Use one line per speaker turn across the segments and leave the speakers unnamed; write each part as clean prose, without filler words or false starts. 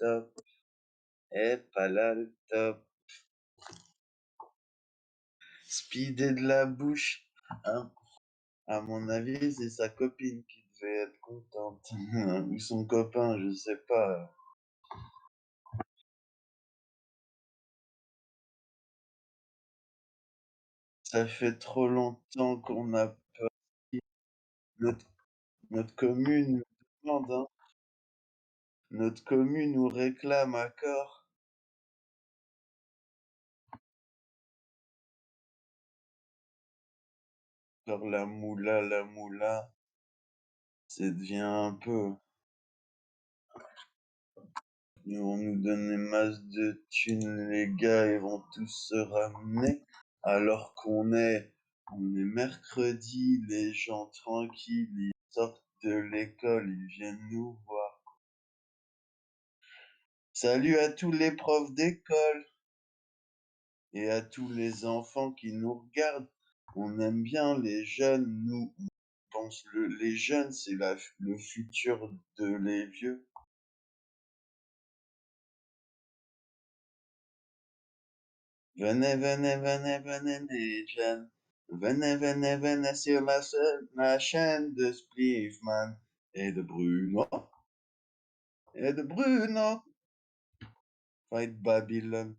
top. Et pas là le top. Speedé de la bouche. Hein. À mon avis, c'est sa copine qui devait être contente. Ou son copain, je sais pas. Ça fait trop longtemps qu'on n'a pas. Notre, notre commune nous demande, hein. Notre commune nous réclame accord. Encore la moula, ça devient un peu. On nous donne des masses de thunes, les gars, ils vont tous se ramener. Alors on est mercredi, les gens tranquilles, ils sortent de l'école, ils viennent nous voir. Salut à tous les profs d'école et à tous les enfants qui nous regardent. On aime bien les jeunes, nous, on pense les jeunes, c'est le futur de les vieux. Venez, venez, venez, venez, les jeunes. Venez, venez, venez sur la chaîne de Spliffman et de Bruno. Et de Bruno. Fight Babylon.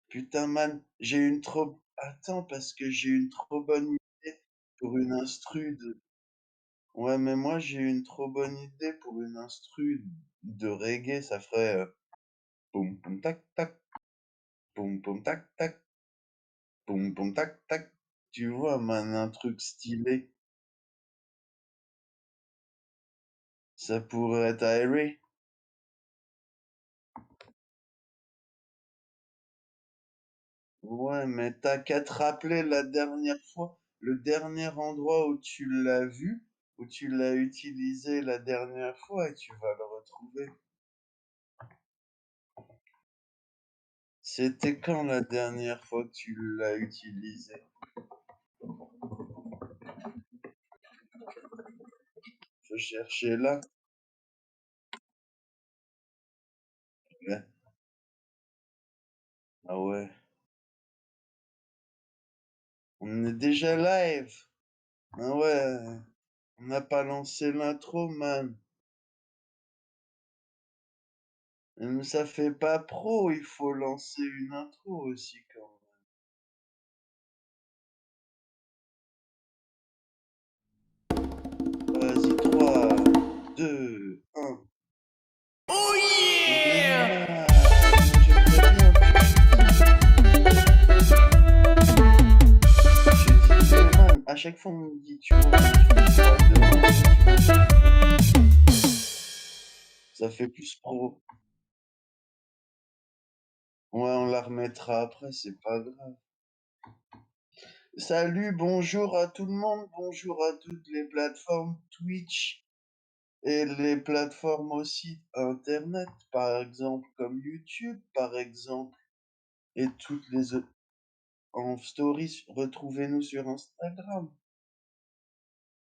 Putain, man, j'ai une trop. Attends, parce que j'ai une trop bonne idée pour une instru de. Ouais, mais moi, j'ai une trop bonne idée pour une instru de reggae. Ça ferait. Poum, poum, tac, tac. Poum, poum, tac, tac. Poum, poum, tac, tac. Tu vois, man, un truc stylé. Ça pourrait être aéré. Ouais, mais t'as qu'à te rappeler la dernière fois, le dernier endroit où tu l'as vu, où tu l'as utilisé la dernière fois et tu vas le retrouver. C'était quand la dernière fois que tu l'as utilisé? Je cherchais là. Ouais. Ah ouais. On est déjà live. Ah ouais. On n'a pas lancé l'intro, man. Ça fait pas pro, il faut lancer une intro aussi quand même. Vas-y, 3, 2, 1.
Oh yeah!
Yeah! J'aimerais bien tu dis, mais man, à chaque fois on me dit tu vois, ça fait plus pro. Ouais, on la remettra après, c'est pas grave. Salut, bonjour à tout le monde, bonjour à toutes les plateformes Twitch et les plateformes aussi Internet, par exemple comme YouTube, par exemple, et toutes les autres. En stories, retrouvez-nous sur Instagram.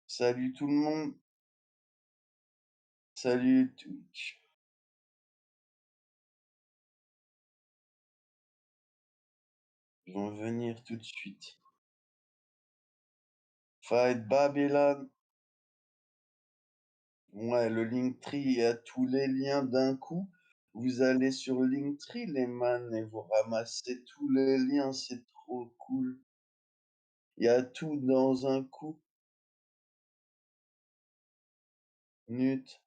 Salut tout le monde, salut Twitch. Ils vont venir tout de suite. Fight Babylon. Ouais, le Linktree, il y a tous les liens d'un coup. Vous allez sur Linktree, les man, et vous ramassez tous les liens, c'est trop cool. Il y a tout dans un coup. Nut.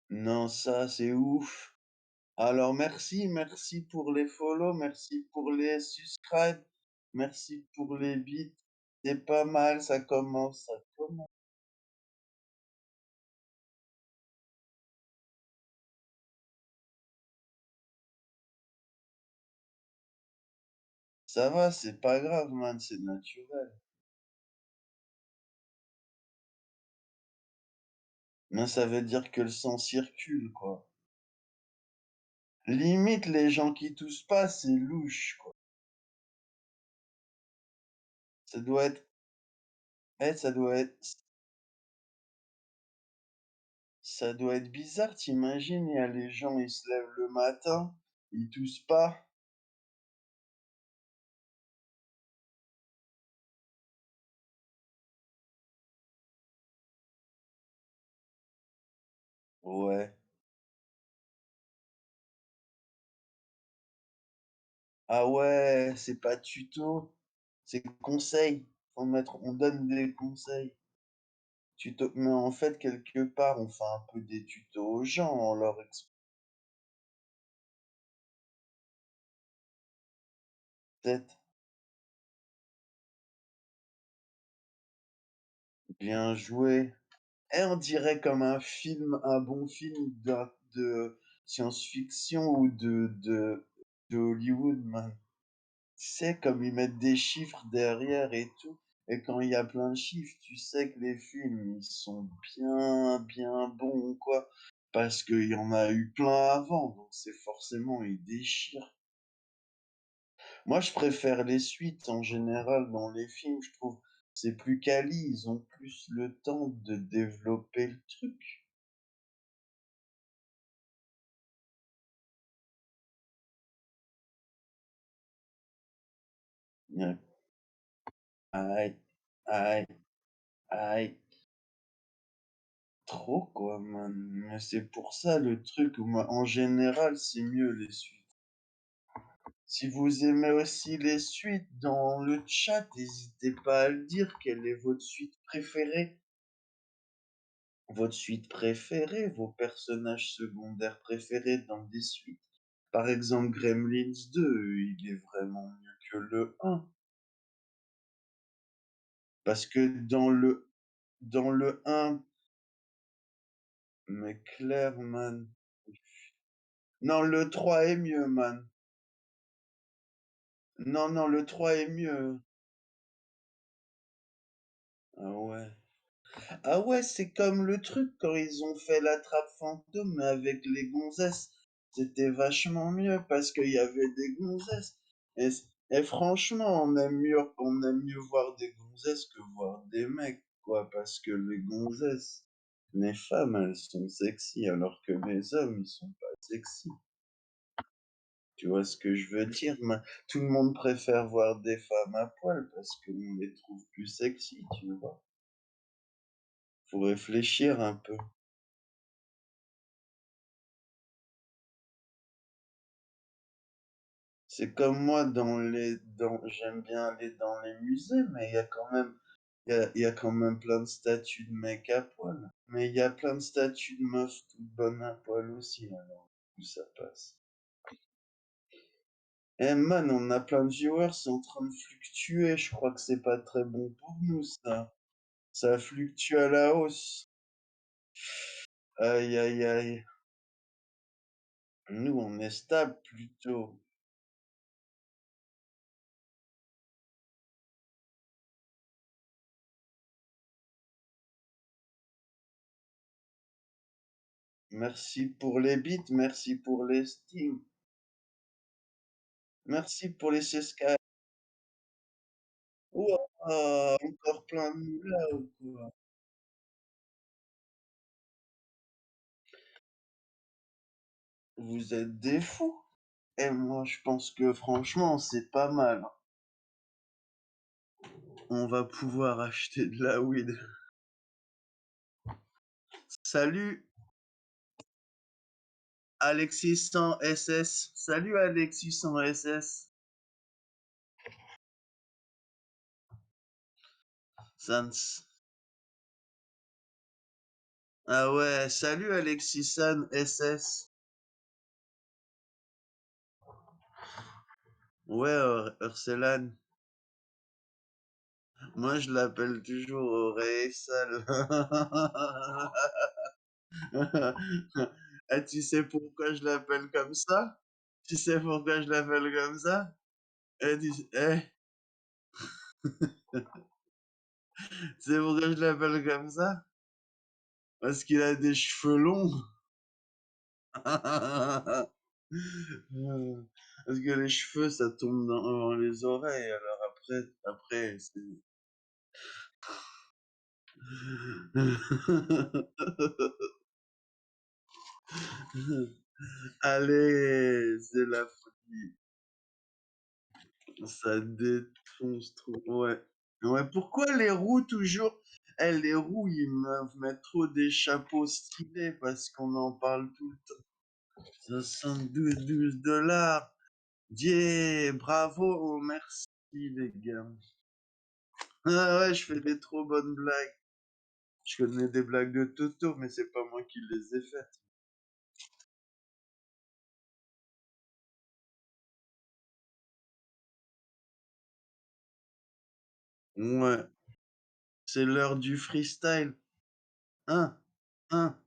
Non, ça, c'est ouf. Alors, merci pour les follow, merci pour les subscribe, merci pour les bits. C'est pas mal, ça commence, ça commence. Ça va, c'est pas grave, man, c'est naturel. Mais ça veut dire que le sang circule, quoi. Limite, les gens qui toussent pas, c'est louche, quoi. Ça doit être, ça doit être, Ça doit être bizarre, t'imagines, il y a les gens, ils se lèvent le matin, ils toussent pas. Ouais. Ah ouais, c'est pas tuto, c'est conseil. On donne des conseils. Tuto, mais en fait, quelque part, on fait un peu des tutos aux gens, on leur explique. Bien joué. Et on dirait comme un film, un bon film de science-fiction ou de Hollywood, man. Tu sais, comme ils mettent des chiffres derrière et tout. Et quand il y a plein de chiffres, tu sais que les films, ils sont bien bons, quoi. Parce qu'il y en a eu plein avant, donc c'est forcément, ils déchirent. Moi, je préfère les suites en général dans les films, je trouve. C'est plus quali, ils ont plus le temps de développer le truc. Ouais. Aïe, aïe, aïe. Trop quoi, man. Mais c'est pour ça le truc, moi, en général, c'est mieux les suites. Si vous aimez aussi les suites dans le chat, n'hésitez pas à le dire. Quelle est votre suite préférée? Votre suite préférée, vos personnages secondaires préférés dans des suites. Par exemple, Gremlins 2, il est vraiment mieux que le 1. Parce que dans le 1, mais clair, man. Non, le 3 est mieux, man. Non, non, le 3 est mieux. Ah ouais. Ah ouais, c'est comme le truc quand ils ont fait la trappe fantôme mais avec les gonzesses. C'était vachement mieux parce qu'il y avait des gonzesses. Et, et franchement, on aime mieux voir des gonzesses que voir des mecs, quoi. Parce que les gonzesses, les femmes, elles sont sexy alors que les hommes, ils sont pas sexy. Tu vois ce que je veux dire? Tout le monde préfère voir des femmes à poil parce qu'on les trouve plus sexy, tu vois. Faut réfléchir un peu. C'est comme moi j'aime bien aller dans les musées, mais il y a quand même plein de statues de mecs à poil. Mais il y a plein de statues de meufs toutes bonnes à poil aussi, alors où ça passe. Eh man, on a plein de viewers, c'est en train de fluctuer. Je crois que c'est pas très bon pour nous, ça. Ça fluctue à la hausse. Aïe, aïe, aïe. Nous, on est stable plutôt. Merci pour les bits, merci pour les steams, merci pour les CSK. Ouah, encore plein de moulins ou quoi? Vous êtes des fous. Et moi, je pense que franchement, c'est pas mal. On va pouvoir acheter de la weed. Salut, Alexis 100 SS. Salut, Alexis 100 SS. Sans. Ah ouais, salut, Alexis 100 SS. Ouais, Urselan. Moi, je l'appelle toujours oreille sale. Et tu sais pourquoi je l'appelle comme ça? Tu sais pourquoi je l'appelle comme ça? Tu sais pourquoi je l'appelle comme ça? Parce qu'il a des cheveux longs. Parce que les cheveux, ça tombe dans les oreilles. Alors après, c'est... Allez, c'est la folie. Ça défonce trop. Ouais. Ouais, pourquoi les roues toujours? Les roues, ils me mettent trop des chapeaux stylés parce qu'on en parle tout le temps. 72 $. Yeah, bravo, merci les gars. Ah ouais, je fais des trop bonnes blagues. Je connais des blagues de Toto, mais c'est pas moi qui les ai faites. Ouais, c'est l'heure du freestyle. Un, un.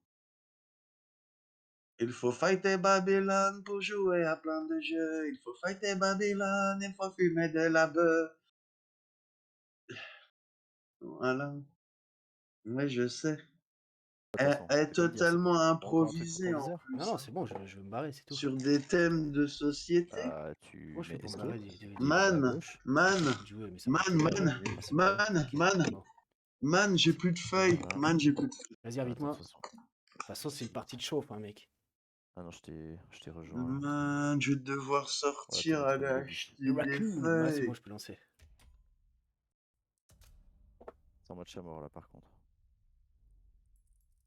Il faut fighter Babylone pour jouer à plein de jeux. Il faut fighter Babylone, il faut fumer de la bœuf. Voilà. Ouais, je sais. Elle
Attends,
est
t'es pas dit,
totalement
t'as encore un truc pour ton
improvisée en
viseur?
plus.
Non, non,
hein.
c'est bon, je veux me barrer, c'est tout.
Sur des thèmes de société.
Bah, tu
Comment je fais
mets
pour me
escape,
barrer
tu vas à
Man,
gauche.
man,
de jouer, mais ça
man,
marche pas.
man,
Oui,
C'est quoi?
man,
Ok,
man,
bon.
man, j'ai plus de feuilles.
Voilà.
Man, j'ai plus de feuilles.
Vas-y,
Attends, de
invite-moi.
toute
De
façon.
toute façon, c'est une partie de chauffe, hein, mec.
Ah non, je t'ai rejoint. Là.
Man, je vais devoir
Voilà,
sortir,
t'es
aller
dans le lobby.
acheter
Le
des
raccoon. Ouais, c'est bon,
feuilles.
je peux lancer.
C'est en mode chat mort là par contre.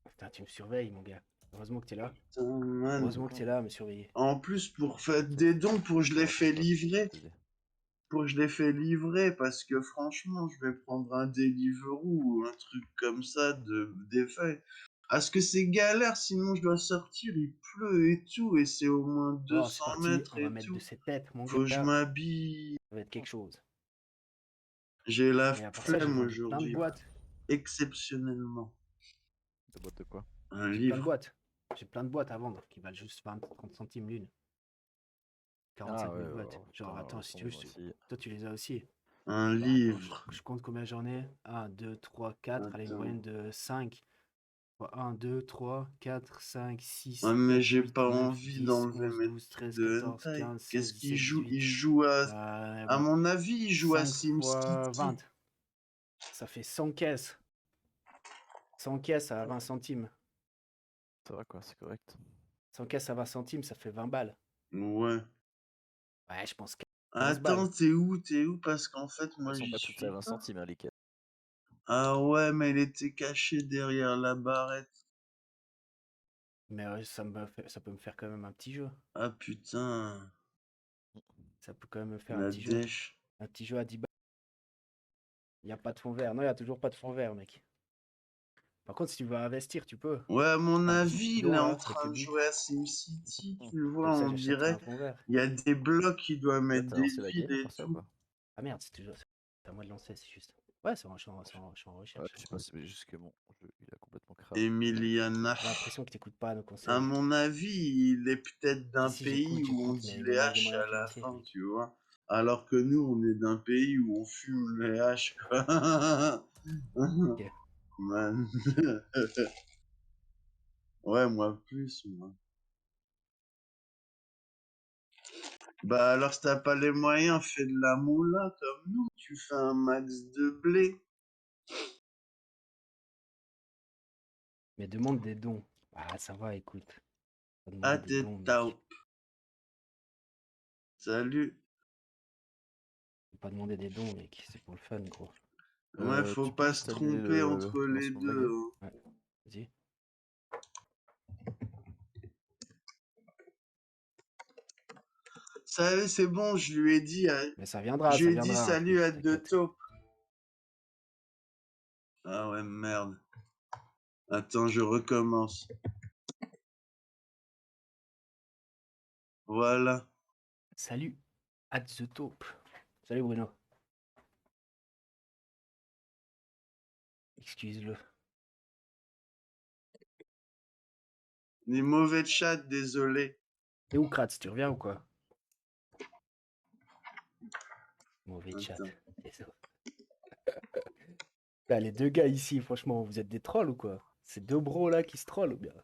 Putain, tu me surveilles, mon gars. Heureusement que t'es là.
Putain, man.
Heureusement que t'es là à me surveiller.
En plus, pour faire des dons, pour je les
Voilà,
fais
t'inquiète pas,
livrer.
je vais t'aider.
Pour je les fais livrer, parce que franchement, je vais prendre un Deliveroo ou un truc comme ça des feuilles. Parce que c'est galère, sinon je dois sortir, il pleut et tout, et c'est au moins
Bon, c'est
200
parti.
mètres
On va
et
mettre de
tout.
cette tête, mon
Faut que je
gars.
m'habille.
Ça va être quelque chose.
J'ai la
Et à part ça, j'ai
flemme
vendu plein de
aujourd'hui,
boîtes.
exceptionnellement.
De boîte de quoi?
Un
J'ai plein de
livre.
boîtes. J'ai plein de boîtes à vendre qui valent juste 20-30 centimes l'une. 45
Ah
000
ouais,
boîtes. Genre,
putain,
attends, si tu veux,
moi aussi.
toi, tu les as aussi.
Un
Bah, attends,
livre.
je compte combien j'en ai. 1, 2, 3, 4. Allez, une
Attends.
moyenne de 5. 1, 2, 3, 4, 5, 6,
Ah, mais
7,
j'ai
8,
pas
9,
envie
10,
d'enlever
11,
mes
12,
trucs
13,
de
14,
hentai.
15, 16,
Qu'est-ce qu'il
17,
joue?
18.
Il joue à mon avis, il joue à
5 fois
SimCity.
20. Ça fait 100 caisses. 100 caisses à 20 centimes.
Ça va quoi, c'est correct.
100 caisses à 20 centimes, ça fait 20 balles.
Ouais.
Ouais, je pense 15
Attends,
balles.
t'es où? T'es où? Parce qu'en fait, moi,
Elles sont
j'y
pas toutes à
suis
20
pas.
centimes, hein, les caisses.
Ah ouais, mais il était caché derrière la barrette.
Mais ça peut me faire quand même un petit jeu.
Ah putain,
Ça peut quand même me faire un
la
petit jeu.
dèche.
Un petit jeu à 10 balles. Il n'y a pas de fond vert. Non, il n'y a toujours pas de fond vert, mec. Par contre, si tu veux investir, tu peux.
Ouais, à mon
Un petit
avis, il
don
est en
là, le
train de
public.
jouer à SimCity, tu le vois,
Comme ça,
on
j'achèterai un
dirait.
fond vert.
Il y a des blocs qui doivent
Là,
mettre
t'as
des
lancé la
villes
game
et
pour ça ou
tout.
pas?
Ah merde, c'est à moi de lancer, c'est juste. Ouais, je suis en
Ouais,
recherche.
je sais pas, c'est juste que mon jeu il a complètement crame.
Emiliana.
J'ai l'impression que t'écoutes pas nos
À
conseils.
mon avis, il est peut-être d'un
Si,
pays où on
j'écoute,
dit
mais il
les
me manque des
H
moyens
à la
financiers,
fin,
mec.
tu vois. Alors que nous, on est d'un pays où on fume les H, quoi.
Ok.
Man. Ouais, moi plus, moi. Bah alors, si t'as pas les moyens, fais de la moula comme nous. Tu fais un max de blé.
Mais demande des dons. Ah, ça va, écoute. Pas
Ah,
demander des
t'es
dons, mec.
taupe. Salut.
Faut pas demander des dons, mec. C'est pour le fun, gros.
Ouais, faut
Tu peux
pas se
juste annuler
tromper entre
le
les
lancement de la
deux.
game?
Hein.
Ouais, vas-y.
Ça, c'est bon, je lui ai dit.
Mais ça
Je lui ai dit
viendra, un
salut
truc,
à deux
t'inquiète.
taupes. Ah ouais, merde. Attends, je recommence. Voilà.
Salut, at the taupe. Salut, Bruno. Excuse-le.
Les mauvais chats, désolé.
Et où Kratz, tu reviens ou quoi? Mauvais chat.
Attends.
Désolé. Là, les deux gars ici, franchement, vous êtes des trolls ou quoi? C'est deux bros là qui se trollent ou bien?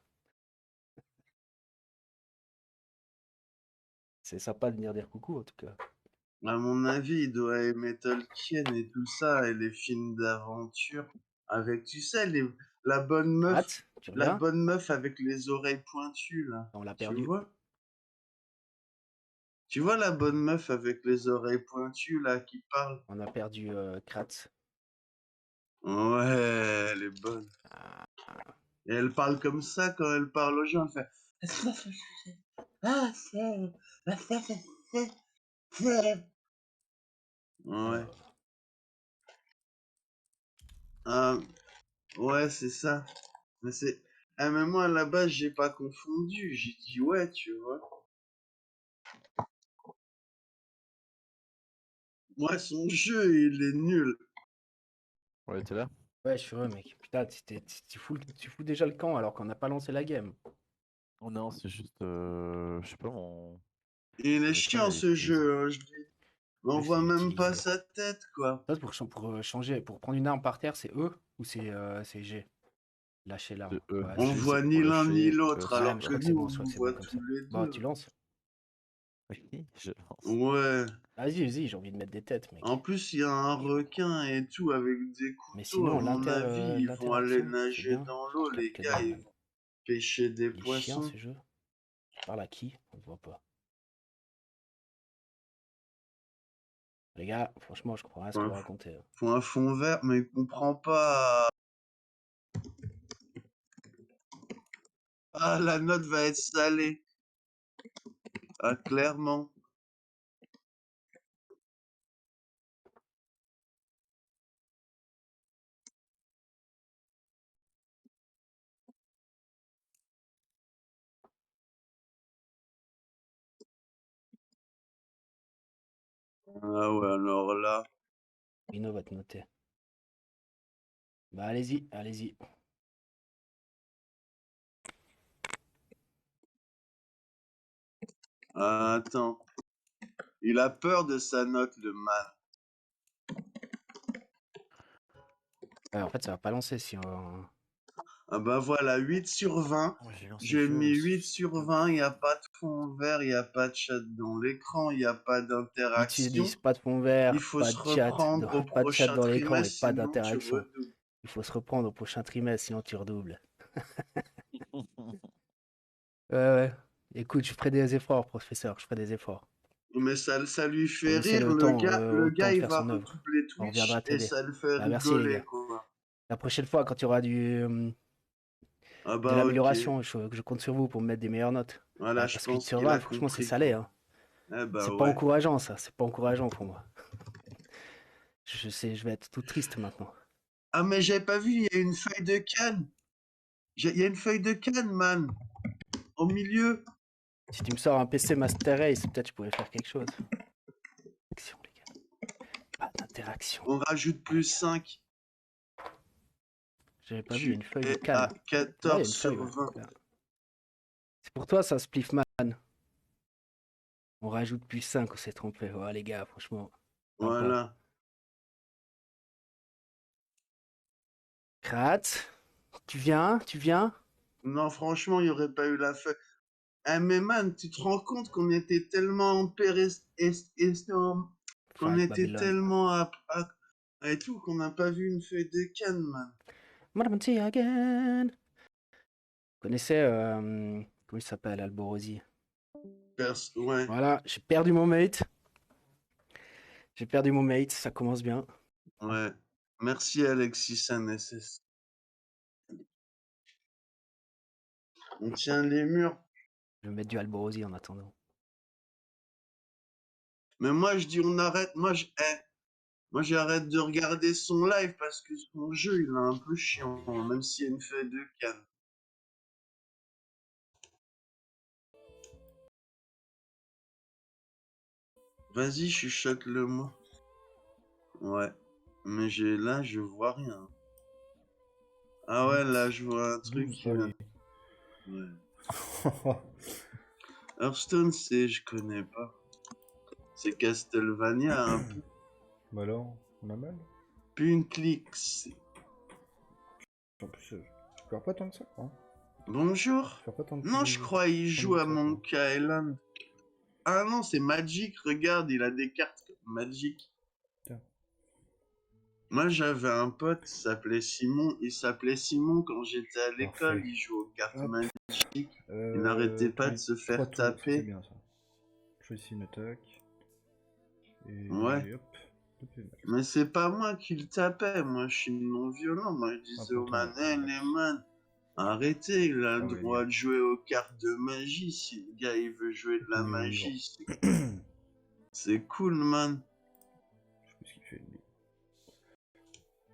C'est sympa de venir dire coucou en tout cas.
À mon avis, il doit aimer Tolkien et tout ça, et les films d'aventure. Avec, tu sais, la bonne meuf.
Kratz? Tu
La
reviens?
bonne meuf avec les oreilles pointues, là.
On l'a
Tu
perdu.
vois? Tu vois la bonne meuf avec les oreilles pointues, là, qui parle?
On a perdu Kratz.
Ouais, elle est bonne.
Ah,
Et elle parle comme ça quand elle parle aux gens. Elle fait... Ah, ouais.
alors,
Ah, ouais, c'est ça. Mais c'est... Ah, mais moi, à la base, j'ai pas confondu. J'ai dit ouais, tu vois. Moi, son jeu, il est nul.
Ouais, t'es là?
ouais, je suis heureux, mec. Putain, tu fous déjà le camp alors qu'on n'a pas lancé la game.
Oh non, c'est juste. Je sais pas,
Il est
mon écran
chiant,
il
ce
utilise.
jeu, hein, je dis. On
Oui,
voit
c'est
même pas
utilisé.
sa tête, quoi.
Ça, pour changer, pour prendre une arme par terre, c'est E ou c'est G? Lâcher l'arme.
C'est E.
Ouais,
On
c'est
G,
E.
c'est
voit
pour
ni l'un ni
lâcher.
l'autre,
C'est
Ouais,
alors
mais je
que
crois que c'est
nous,
bon,
on
je crois
nous
que c'est bon
voit
comme
tous
ça.
les
Bon,
deux.
tu lances?
Oui, je lance.
Ouais.
Vas-y, j'ai envie de mettre des têtes,
En
mec.
plus, il y a un requin et tout avec des
Mais
couteaux. À
sinon,
mon avis, ils vont aller
l'interaction, c'est
nager
bien.
dans
Je
l'eau, les
capte que
gars.
dalle,
Ils
man.
vont pêcher des
Il est chiant,
poissons.
ce jeu. Tu parles à qui? On ne voit pas. Les gars, franchement, je comprends rien à ce que
Faut
vous
un,
racontez.
faut un fond vert, mais il comprend pas. Ah, la note va être salée. Ah, clairement. Ah ouais, alors là.
Rino va te noter. Bah, allez-y, allez-y.
Ah, attends. Il a peur de sa note, le man.
Ouais, en fait, ça va pas lancer si on...
Ah bah voilà, 8 sur 20.
Ouais, j'ai lancé le
J'ai
jeu,
mis
c'est
8
juste
sur
bug.
20. Il n'y a pas de fond vert, il n'y a pas de chat dans l'écran, il n'y a pas
Ils
d'interaction.
utilisent pas de fond
Il
vert,
faut
pas
se
de chat,
reprendre au
pas de chat
prochain
dans l'écran et
trimestre,
pas
sinon tu
d'interaction.
redoubles.
Il faut se reprendre au prochain trimestre, sinon tu redoubles. Ouais, ouais. Écoute, je ferai des efforts, professeur, je ferai des efforts.
Mais ça lui
Pour
fait
laisser
rire,
au
le
temps
gars
de
il
faire
va
son œuvre.
redoubler
On reviendra
Twitch et
t'aider.
ça le fait
Bah, merci les
rigoler,
gars.
quoi.
La prochaine fois, quand il y aura
Ah
de
bah ok.
l'amélioration, je compte sur vous pour me mettre des meilleures notes.
Voilà,
Ouais,
je
parce que 8
pense
sur
qu'il
20,
a
franchement, c'est
compris,
salé,
quoi.
hein.
Eh bah
C'est pas
ouais.
encourageant, ça. C'est pas encourageant pour moi. Je sais, je vais être tout triste maintenant.
Ah mais j'avais pas vu, il y a une feuille de canne. Il y a une feuille de canne, man. Au milieu.
Si tu me sors un PC Master Race, peut-être je pourrais faire quelque chose. Action, les gars. Pas d'interaction.
On rajoute
Ah, les
plus
gars.
5.
J'avais pas vu, il y a
Tu
une feuille de
es à
canne. Ouais, il y a
14
une
sur
feuille, ouais.
20.
Là. C'est pour toi, ça, Spliffman. On rajoute plus 5, on s'est trompé. Ouais, les gars, franchement, sympa.
Voilà.
Kratz, tu viens? Tu viens?
Non, franchement, il n'y aurait pas eu la feuille. Eh mais man, tu te rends compte qu'on était tellement qu'on
Fight
était
Babylon.
tellement et tout qu'on n'a pas vu une feuille de canne, man.
Madame again. Vous connaissez, comment il s'appelle, Alborosi?
Ouais,
Voilà, j'ai perdu mon mate. J'ai perdu mon mate, ça commence bien.
ouais. Merci Alexis NSS. On tient les murs.
Je vais mettre du Alborosi en attendant.
Mais moi, je dis on arrête. Moi, j'arrête de regarder son live parce que son jeu, il est un peu chiant, même s'il y a une feuille de canne. Vas-y, chuchote-le-moi. Ouais. Mais là, je vois rien. Ah ouais, là, je vois un truc qui vient. Ouais. Hearthstone, je connais pas. C'est Castlevania, un peu.
Bah alors, on a mal.
Punklix.
En plus, je perds pas tant que ça, hein.
Bonjour.
Je perds pas tant de
Non, je crois il joue à
ça, quoi.
Monkey Island. Ah non, c'est Magic, regarde, il a des cartes Magic.
Tiens.
Moi, j'avais un pote, il s'appelait Simon. Il s'appelait Simon quand j'étais à l'école.
Parfait.
Il jouait aux cartes
Hop.
magiques. Il n'arrêtait pas de se
3
faire
tours, ça c'est
taper.
bien ça. Choisis une attaque. Et
Ouais.
hop. Deux PV max.
Mais c'est pas moi qui le tapais. Moi, je suis non violent. Moi, je disais aux
pourtant,
man,
il y a
hey,
PV
les
max.
man, arrêtez. Il a le
Ah ouais,
droit
bien.
de jouer aux cartes de magie. Si le gars, il veut jouer de la
Oui,
magie,
bon.
c'est cool, man.
Je sais plus ce qu'il fait lui.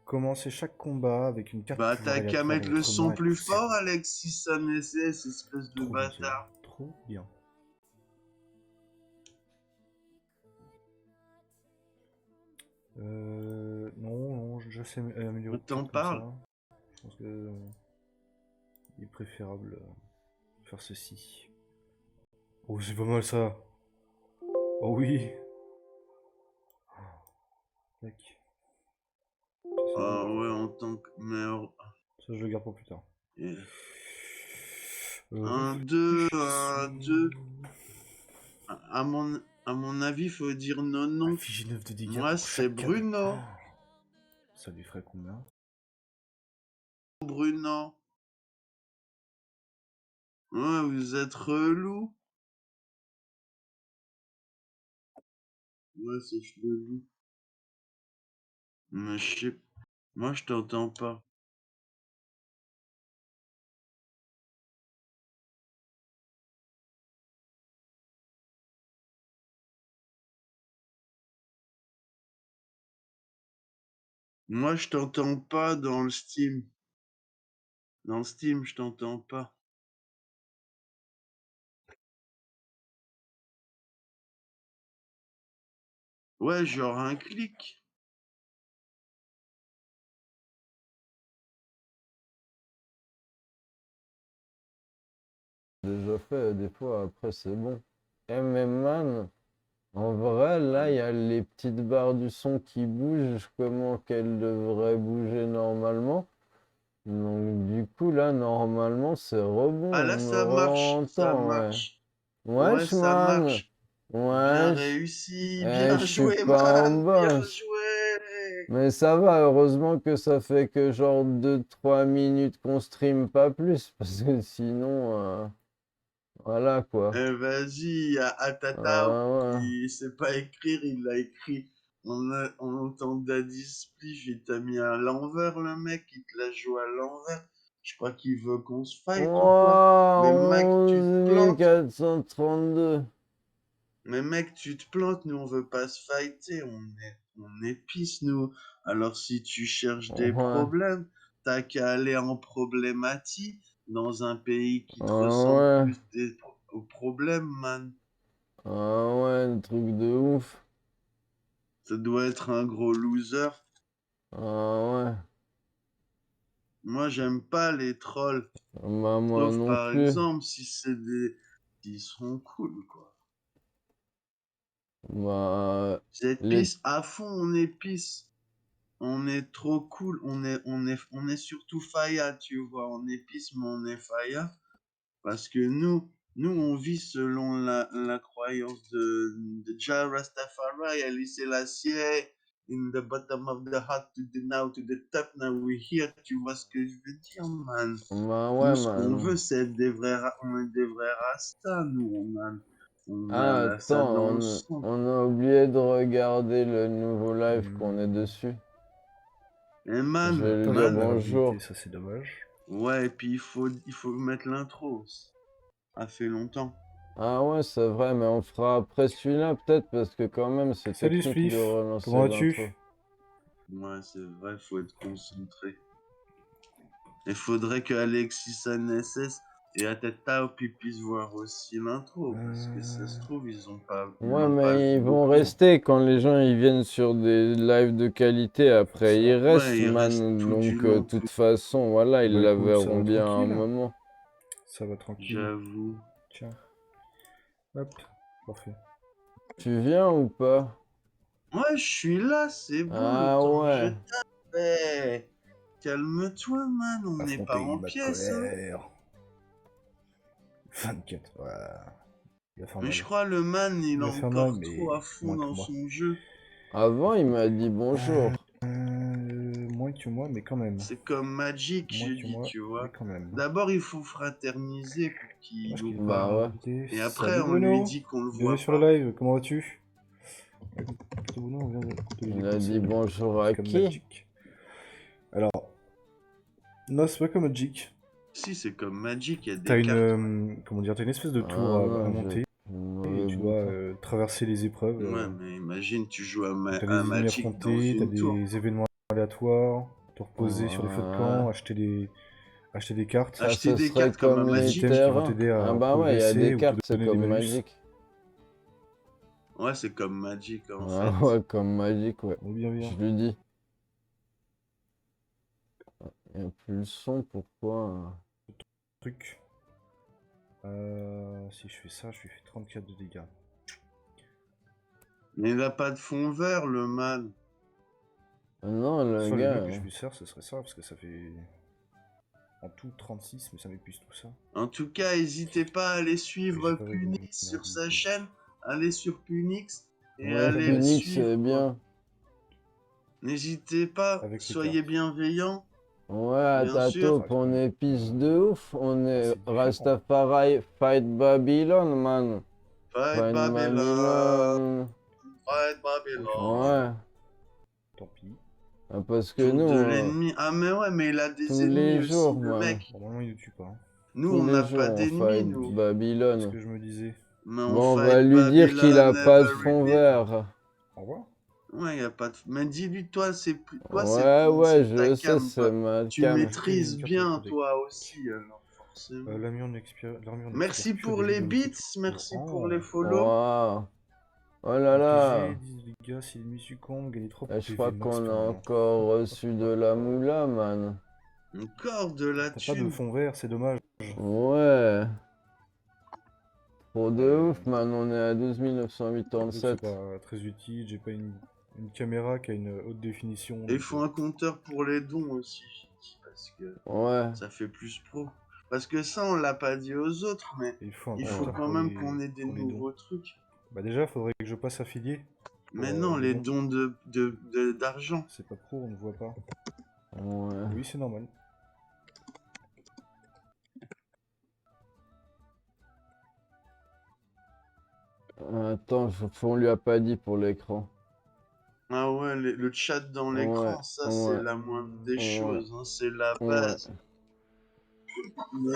Commencez chaque combat avec une carte
Bah,
pouvoir
t'as qu'à
aléatoire
mettre
de
le
votre
son
main et
plus
pousser.
fort, Alexis Sanessès, espèce de
Trop bien celui-là.
bâtard.
Trop bien. Non, je sais améliorer
On t'en
peut-être comme
parle.
ça. Je pense que il est préférable faire ceci. Oh, c'est pas mal ça. Oh oui. Tac. Ça,
Ah ouais, en tant que merde.
ça, je le garde pour plus tard.
Yeah. Un 2, un 2. À mon avis, faut dire non.
Infliger 9 de dégâts
Moi,
pour
c'est
chaque cadeau.
Bruno.
Ça lui ferait combien?
Bruno. Ouais, vous êtes relou. Ouais, c'est chelou. Mais je sais. Moi, je t'entends pas. Moi, je t'entends pas dans le Steam. Dans le Steam, je t'entends pas. Ouais, genre un clic.
Déjà fait, des fois, après c'est bon. Mais man, en vrai, là, il y a les petites barres du son qui bougent, comment qu'elles devraient bouger normalement. Donc du coup, là, normalement, c'est rebond,
Ah
on
là,
me
ça marche. Ça
re-entend, ouais.
marche. Ouais,
Wesh,
ça
man,
marche. Bien
wesh,
réussi.
eh,
Bien
je suis
joué,
pas en
man. Bien
boss.
joué.
Mais ça va, heureusement que ça fait que genre 2-3 minutes qu'on stream, pas plus, parce que sinon, voilà quoi.
Vas-y, à Tata,
Ah ouais.
il sait pas écrire, il l'a écrit. On entend Daddy Spliff, il t'a mis à l'envers, le mec, il te l'a joué à l'envers. Je crois qu'il veut qu'on se fight ou quoi. Mais mec,
Wow,
tu te plantes.
11 432.
Mais mec, tu te plantes, nous on veut pas se fighter, on est pisse, nous. Alors si tu cherches des
Ouais.
problèmes, t'as qu'à aller en problématie dans un pays qui te
Ah
ressemble
ouais.
plus aux problèmes, man.
Ah ouais, le truc de ouf.
Ça doit être un gros loser.
Ah ouais.
Moi, j'aime pas les trolls.
Bah moi
Sauf
non
par
plus.
exemple si c'est des... Ils sont cool, quoi.
Bah
Cette
les...
pisse, à fond, on est pisse. On est trop cool. On est surtout Faya, tu vois. On est pisse, mais on est Faya. Parce que nous on vit selon la croyance de Jah Rastafari, Alice Selassie, in the bottom of the heart to the now to the top, now we here, tu vois ce que je veux dire, man.
Bah
Nous,
ouais,
ce qu'on
man.
veut, c'est être des vrais, on est des vrais rastas, nous, on a
Ah
ça
attends,
dans le sang.
on a oublié de regarder le nouveau live qu'on est dessus.
Et
Je
man,
vais lui
Pas
dire
de
man,
bonjour.
vulnérabilité, ça c'est dommage.
ouais, et puis il faut mettre l'intro aussi. Ça fait longtemps.
Ah ouais, c'est vrai, mais on fera après celui-là peut-être parce que quand même c'est
Salut
technique
Spliff,
de relancer
comment
l'intro.
vas-tu?
Ouais, c'est vrai, faut être concentré. Il faudrait que Alexis NSS et Ateta puissent voir aussi l'intro, parce que ça se trouve, ils
Ouais,
l'ont pas
mais
vu
ils
non
vont
plus.
rester quand les gens ils viennent sur des lives de qualité. Après,
Ça.
ils restent,
Ouais, il reste
man.
tout du
Donc,
long,
de toute façon, voilà, ils
Bah
la
écoute, ça
verront
va
bien à un
tranquille.
moment.
Ça va tranquille.
j'avoue.
Tiens. Hop, parfait.
Tu viens ou pas?
Ouais, je suis là, c'est bon, le
Ah
temps que je
ouais.
t'appelle. Calme-toi, man, on n'est pas
Affronter
en
ma
pièce, hein.
colère. 24, voilà. Il va faire
Mais
mal.
je crois le man, il
Il
est
va faire mal,
encore trop
mais
à fond
moins que
dans
moi.
son jeu.
Avant, il m'a dit bonjour.
moins que moi, mais quand même.
C'est comme Magic,
Moins
je
que
dis,
moi,
tu
mais
vois.
quand même.
D'abord, il faut fraterniser pour qu'il
Dommage qu'il
nous
ait
Bah
pas
parle.
ouais.
invité.
Et après,
Salut
on lui
Bruno,
dit qu'on le
bienvenue
voit
sur le
pas.
live, comment vas-tu? Bruno, on vient de te
Il a dit
déplacer.
bonjour à
C'est comme
qui?
Magic. Alors, non, c'est pas comme Magic.
Si, c'est comme Magic, il y a
T'as
des cartes.
comment dire, t'as une espèce de
Ah
tour à
non,
monter
j'ai une
et
mauvaise
tu dois
bouton.
traverser les épreuves.
Ouais, mais imagine, tu joues
Donc t'as
à
des ennemis
Magic dans
affrontés, t'as
une tour.
des événements aléatoires, te reposer sur les feux de camp,
Ouais.
acheter des cartes.
Ça,
Acheter
ce
des
serait
cartes comme à
comme
Des
les
Magic.
items qui vont
terrains.
t'aider
Ah
à
bah ouais, il y a
progresser
des
ou te
cartes, c'est
donner des
comme
malus.
Magic.
Ouais, c'est comme Magic en
Ah
fait.
ouais, comme Magic, ouais.
On est bien.
Je lui dis. Il n'y a plus le son, pourquoi?
Truc. Si je fais ça, je lui fais 34 de dégâts.
Mais il a pas de fond vert, le man.
Non, le
Soit le
gars.
mieux que je puisse faire, ce serait ça, parce que ça fait en tout 36, mais ça m'épuise tout ça.
En tout cas, n'hésitez pas à aller
Et
suivre
j'ai pas
Punix sur sa
vulnérabilité.
chaîne. Allez sur Punix et
Ouais,
allez le
Phoenix,
suivre.
c'est bien.
N'hésitez pas,
Avec les
soyez
cartes.
bienveillants.
Ouais, à
Bien
ta
sûr.
taupe, on est pisse de ouf. On est
c'est différent.
Rastafari, fight Babylon, man.
Fight
Fight
Babylon.
Babylon.
Fight Babylon.
Ouais.
Tant pis.
Ah, parce que
Tour
nous,
de l'ennemi. Ah, mais ouais, mais il a des
tous
ennemis
les
aussi,
jours,
le
man.
mec.
Normalement, il ne tue pas. Hein.
Nous,
Tous
on
les
n'a
jours,
pas
on
d'ennemis,
fight
nous.
C'est ce
Babylone.
que je me disais.
Mais on
Bon, on
fight
va lui dire qu'il a
Babylon
pas de fond
every day.
vert.
Au revoir.
Ouais, y a pas de... Mais dis-lui, toi, c'est plus... toi,
Ouais, ouais,
c'est ta
je sais,
cam,
c'est
toi.
ma
Tu
cam.
maîtrises
Une carte
bien,
de
toi aussi, alors, forcément.
l'armure n'expire
Merci
plus au
pour
début
les
de
bits,
l'autre tour.
merci pour
Oh.
les follow.
Waouh. Oh là là.
Infliger 10 dégâts si l'ennemi succombe, gagner 3
Et je
PV
crois
max
qu'on a
permanent.
encore reçu de la moula, man.
Encore de la
T'as pas de
thune.
fond vert, c'est dommage.
Ouais. Trop de
Ouais.
ouf, man. On est à 12
J'avoue que c'est
987.
pas très utile, j'ai pas une caméra qui a une haute définition.
Et il
donc,
faut un compteur pour les dons aussi, parce que
Ouais.
ça fait plus pro. Parce que ça, on l'a pas dit aux autres, mais
il faut un
il faut
compteur
quand
pour
même
les-
qu'on ait des
pour les dons.
nouveaux trucs.
Bah déjà, faudrait que je passe affilié.
Mais
Pour,
non, les
dons.
dons d'argent.
C'est pas pro, on ne voit pas.
Ouais.
Oui, c'est normal.
Attends, on lui a pas dit pour l'écran.
Ah ouais, le chat dans l'écran,
Ouais,
ça,
ouais.
c'est la moindre des
Ouais.
choses, hein, c'est la
Ouais.
base. Mais-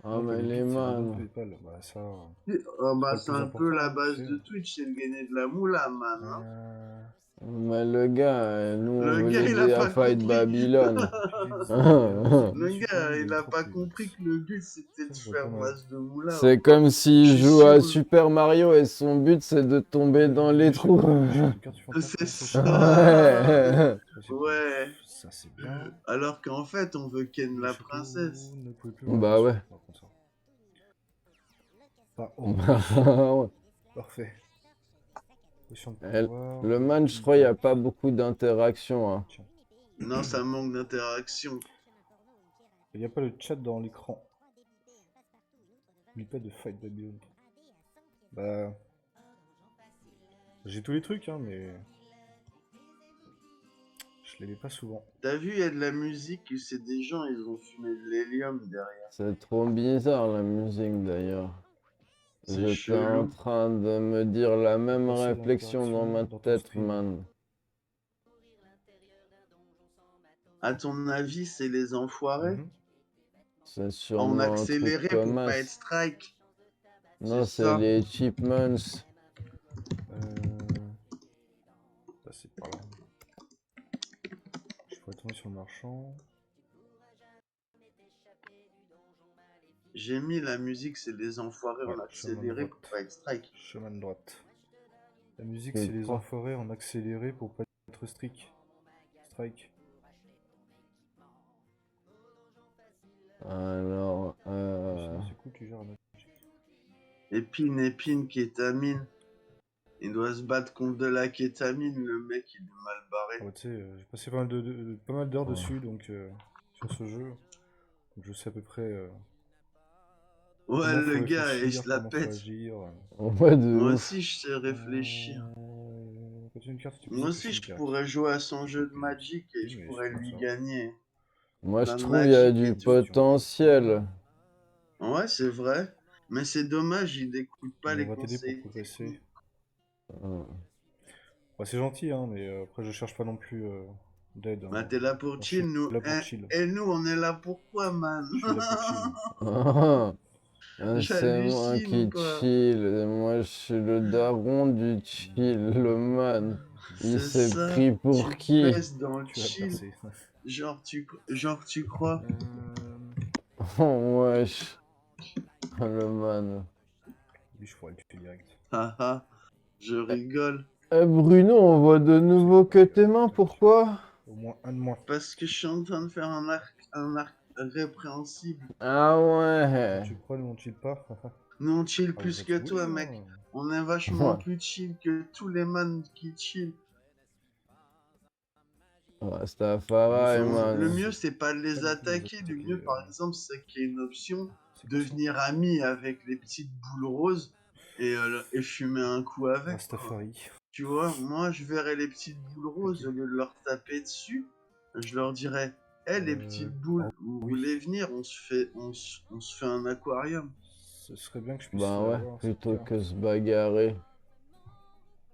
Ah,
Donc,
mais
les
les
bits, c'est un don
man.
PayPal. Bah ça...
Ah bah,
pas le
c'est
plus
un peu la
important,
base
tu sais.
de Twitch, c'est de gagner de la moula, man. Hein.
Mais le gars, nous, on
Le
veut
gars, il a
l'aider à
pas
fight
compris.
Babylone.
Le gars, il a pas compris que le but, c'était de
Ça, c'est
faire
pas mal.
masse de moula.
C'est comme s'il
Je suis
joue à
sûr.
Super Mario et son but c'est de tomber dans les trous.
C'est ça.
Ouais.
Ouais.
Ça, c'est bien.
Alors qu'en fait, on veut ken la
Surtout,
princesse.
ne pouvez plus
Bah
voir
ouais.
dessus, par contre, ça. Pas oh,
Ouais.
parfait. Position de
Elle-
pouvoir,
Le man, je crois, il n'y a pas beaucoup d'interaction. Hein.
Tiens.
Non, ça manque d'interaction.
Il n'y a pas le chat dans l'écran. N'oublie pas de fight Babylon. Bah... J'ai tous les trucs, hein, mais... Je les mets pas souvent.
T'as vu, il y a de la musique, c'est des gens, ils ont fumé de l'hélium derrière.
C'est trop bizarre la musique d'ailleurs.
C'est
J'étais
chelou.
en train de me dire la même
Passer
réflexion dans ma
l'interaction dans ton
tête,
stream.
man.
À ton avis, c'est les enfoirés
Mhm.
C'est
en
sûrement un
accéléré
truc
pour
comme
pas être
as.
strike.
Non,
c'est
c'est
ça.
les Chipmunks.
Ça, c'est par là. Je pourrais tomber sur le marchand.
J'ai mis la musique, c'est les enfoirés en
Ouais,
accéléré
chemin
pour
droite.
pas être strike.
Chemin de droite. La musique,
C'est
c'est les
quoi
enfoirés en accéléré pour pas être strike.
Alors,
C'est cool, tu gères un
Épine, kétamine. Il doit se battre contre de la kétamine, le mec il est mal barré.
Ah bah, tu sais, j'ai passé pas mal d'heures
Ouais.
dessus, donc sur ce jeu. Donc je sais à peu près
Ouais,
comment
le
faut
gars, il
réfléchir,
se la
comment faut
pète.
agir.
ouais, de
Moi
ouf.
aussi, je sais réfléchir.
Quand tu as une carte, tu peux
Moi
cocher
aussi,
une
je
carte.
pourrais jouer à son jeu de Magic et
Oui,
je
mais
pourrais
c'est comme
lui
ça.
gagner.
Moi, je
Plein de
trouve qu'il y a
Magic
du
et tout.
potentiel.
Ouais, c'est vrai. Mais c'est dommage, il n'écoute pas
Mais
les
on va t'aider pour
conseils
progresser.
techniques.
Ouais, c'est gentil, hein, mais après, je cherche pas non plus d'aide.
Bah,
Hein.
t'es là pour
Moi, je
chill,
suis
nous.
là pour chill.
Et nous, on est là pour quoi, man?
Je suis là pour chill.
C'est moi
J'hallucine,
qui
quoi.
chill. Moi, je suis le daron du chill, le man. Il
C'est
s'est
ça.
pris pour
Tu
qui?
baisses dans le
Tu vas
chill.
percer.
Genre, tu crois?
Oh, wesh. Le man.
Lui, je pourrais le tuer direct.
Haha, je rigole.
Eh Bruno, on voit de nouveau que tes mains, pourquoi?
Au moins un de moins.
Parce que je suis en train de faire un arc répréhensible.
Ah ouais.
Tu crois, nous on chill pas?
Nous, on chill
Ah,
plus
vous
que
êtes
toi,
oui,
mec.
hein.
On est vachement
Ouais.
plus chill que tous les man qui chill.
Rastafari,
Enfin,
man.
Le mieux, c'est pas de
Pas
les
du tout les
attaquer. Le
attaquer,
mieux, par exemple, c'est qu'il y ait une option,
C'est comme ça.
devenir ami avec les petites boules roses et fumer un coup avec. quoi.
Rastafari.
Tu vois, moi, je verrais les petites boules roses, au lieu de leur taper dessus, je leur dirais, hé, les petites boules, vous
oui.
voulez venir, on se fait un aquarium.
Ce serait bien que je puisse
Bah ouais,
avoir cette
plutôt
carte.
que se bagarrer.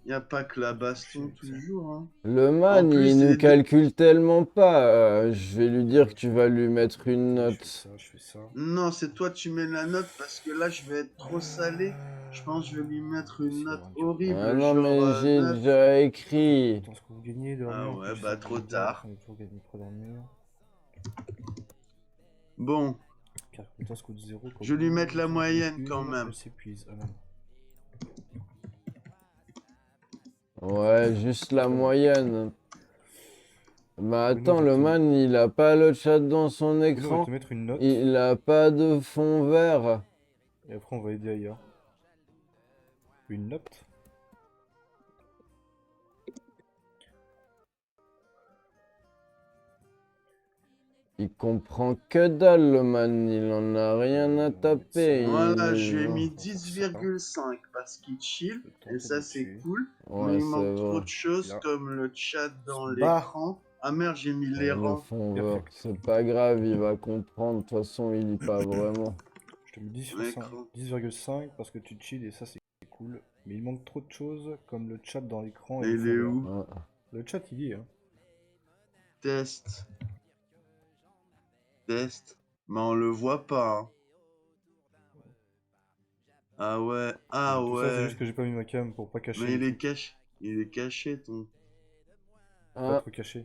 Y a pas que la baston
Shit.
toujours, hein.
Le man,
En plus,
il
les
nous
deux-
calcule tellement pas. Je vais lui dire que tu vas lui mettre une
Je fais
note.
ça, je fais ça.
Non, c'est toi, tu mets la note, parce que là, je vais être trop salé. Je pense que je vais lui mettre une
C'est
note
vrai.
horrible,
Ah non,
genre
mais j'ai
9.
déjà écrit.
Attends, ce que vous gagnez de
Ah
en
ouais,
plus,
bah,
ça
trop
me
tard.
On a toujours gagné 3 dormir.
Bon,
Car compétence coûte 0.
Je vais lui mettre la moyenne, quand même.
Elle s'épuise. Ah non.
Ouais, juste la moyenne. Bah
Oui,
attends,
non,
le
je te-
man, il a pas le chat dans son
Nous, on va
écran.
te mettre une note.
Il a pas de fond vert.
Et après, on va aider ailleurs. Une note.
Il comprend que dalle, le man. Il en a rien à taper.
voilà,
il-
je lui ai
il-
mis 10,5 parce qu'il chill,
Je vais
et
tenter
ça,
de
c'est
tuer.
cool.
Ouais,
Mais il
c'est
manque trop
vrai.
de choses
Là.
comme le chat dans
Se bat.
l'écran. Ah merde, j'ai mis les
Le
rangs.
fond vert,
Perfect.
c'est pas grave, il va comprendre. De toute façon, il lit pas vraiment.
Je te mets 10
L'écran.
10,5 parce que tu chill et ça, c'est cool. Mais il manque trop de choses comme le chat dans l'écran.
Et
le
il
fond
est
vert.
où?
Ouais.
Le chat, il y est. Hein.
Test. Test. Mais on le voit pas. Hein. Ah ouais, ah
Tout ça, c'est
ouais.
juste que j'ai pas mis ma cam pour pas cacher.
Mais
les
il est
trucs.
caché. Il est caché, ton.
Pas
Ah,
trop caché.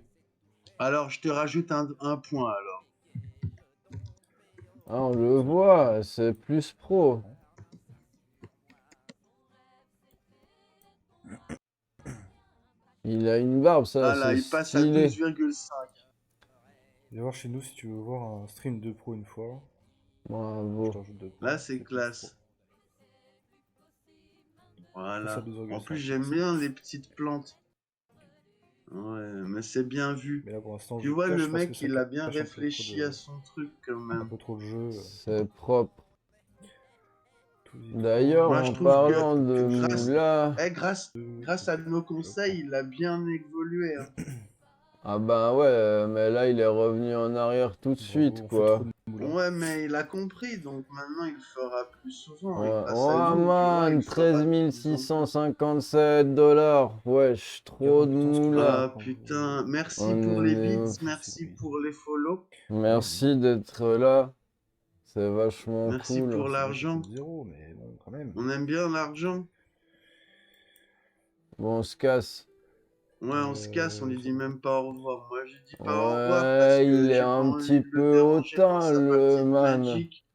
Alors, je te rajoute un point, alors.
ah, on le voit, c'est plus pro. Il a une barbe, ça,
Ah là,
c'est
il passe à
stylé.
12,5.
Viens voir chez nous si tu veux voir un stream de pro une fois. Je
Bravo.
t'ajoute de pro.
Là, c'est
plus
classe.
pro.
Voilà.
Ça, 2,5.
En plus, j'aime bien les petites plantes. Ouais, mais c'est bien vu.
Mais là, pour l'instant,
Tu
je
vois,
cache
le
parce que
mec,
ça
il a bien
cache un peu
réfléchi
trop de-
à son truc, quand
un
même.
peu trop le jeu.
C'est propre.
Tout dit.
D'ailleurs,
Moi, je
en
trouve
parlant
que
de
grâce-
moula...
Grâce à nos conseils, il a bien évolué. Hein.
Ah bah ouais, mais là, il est revenu en arrière tout de
Bravo,
suite,
on fait
quoi.
trop de moulins.
Ouais, mais il a compris, donc maintenant il le fera plus souvent.
Ouais,
Et grâce à
oh
nous, tu vois,
man,
il fera de plus en
13
plus.
657 $. Wesh, trop de
40
moula.
Ah putain, merci
On
pour les
est
bits,
ouf.
merci pour les follow,
Merci d'être là. C'est vachement
merci
cool.
pour l'argent.
Zéro, mais bon, quand même.
On aime bien l'argent.
Bon, on se casse.
Ouais, on se casse, on lui dit même pas au revoir. Moi, je dis pas au revoir parce
Ouais,
que
il est
j'ai
un
pas envie
petit
de le
peu
déranger dans
hautain,
sa
le
partie de
man.
Magic.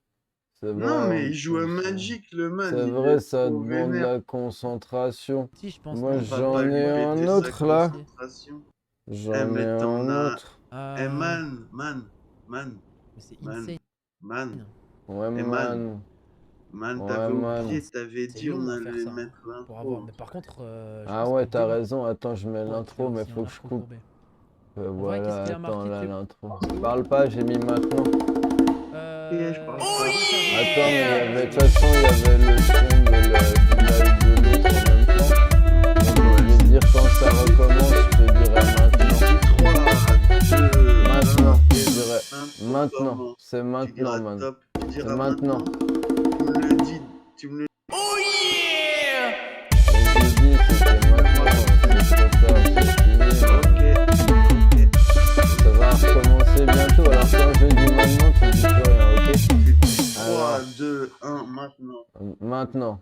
C'est
Non,
vrai,
mais
en
il joue à
plus, hein.
Magic, le man.
C'est
il
vrai,
est
ça
trop
demande de
vénère.
la concentration.
Si, je pense.
Moi,
On
non.
va
j'en
pas lui
ai
péter
un
sa
autre, là.
concentration.
J'en
mais
ai
t'en
un
as-
autre.
Eh man,
Mais c'est
man,
insane.
man,
Ouais,
Eh,
man.
man,
Ouais,
t'avais
man.
oublié, t'avais
C'est
dit on
long à faire
allait
ça, hein,
mettre
pour
l'intro.
avoir. Mais par contre, je
Ah
pense
ouais,
que
t'as
demain,
raison. Attends, je mets
ouais,
l'intro, mais
c'est
faut
un
que je
arc
coupe.
courbé.
Voilà,
qu'est-ce qu'il y a
attends,
marqué,
là,
Clé-
l'intro. Parle pas, j'ai mis maintenant.
je parle pas.
Attends, mais il y avait, de toute façon, il y avait le son du live de l'autre en même temps. Donc, je vais dire quand ça recommence, je te dirai maintenant.
3, 2,
Maintenant,
1,
je dirais maintenant.
comment?
C'est
Tu
maintenant,
diras
man.
top, tu
C'est
diras
maintenant.
Tu me le dis, tu me le
Oh yeah!
Mais j'ai dit, c'était maintenant. C'est trop tard, c'est fini.
Ok.
Ça va recommencer bientôt. Alors quand je dis maintenant, tu dis plus rien, ok?
3,
Alors.
2, 1, maintenant.
Maintenant.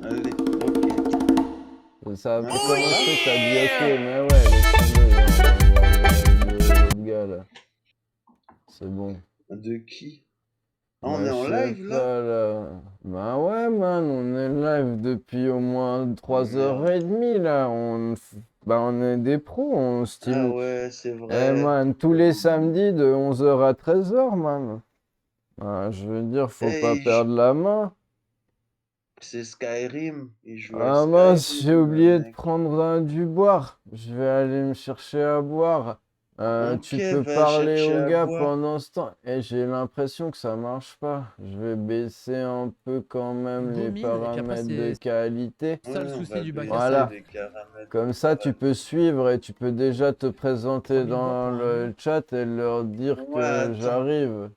Allez, ok.
Ça a
Oh
commencé, t'as dit ok,
yeah!
mais ouais, laisse tomber, on va voir l'autre gars là. C'est bon.
De qui? Ah,
Bah,
on est en
je sais
live là?
pas, là. Bah ouais, man, on est live depuis au moins 3h30 là. Bah, on est des pros, on
Ah
style.
ouais, c'est
Eh
vrai.
man, tous les samedis de 11h à 13h, man. Ah, je veux dire, faut pas
Hey,
perdre la main.
c'est Skyrim. Il joue
Ah
à
mince,
Skyrim,
j'ai oublié de
mec.
prendre du boire. Je vais aller me chercher à boire.
Ok,
Tu peux
va
parler
chercher
au
à
gars
boire.
pendant ce temps. Et j'ai l'impression que ça marche pas. Je vais baisser un peu quand même les
Domine, et puis après,
paramètres de
c'est
qualité.
ça le
Ouais, on
souci
va
du bac à
baisser
Voilà.
les caramels
Comme
de
ça, tu
paramètres.
peux suivre et tu peux déjà te présenter
3000 bois
dans
pour un
le
mur.
chat et leur dire
Ouais,
que
attends.
j'arrive.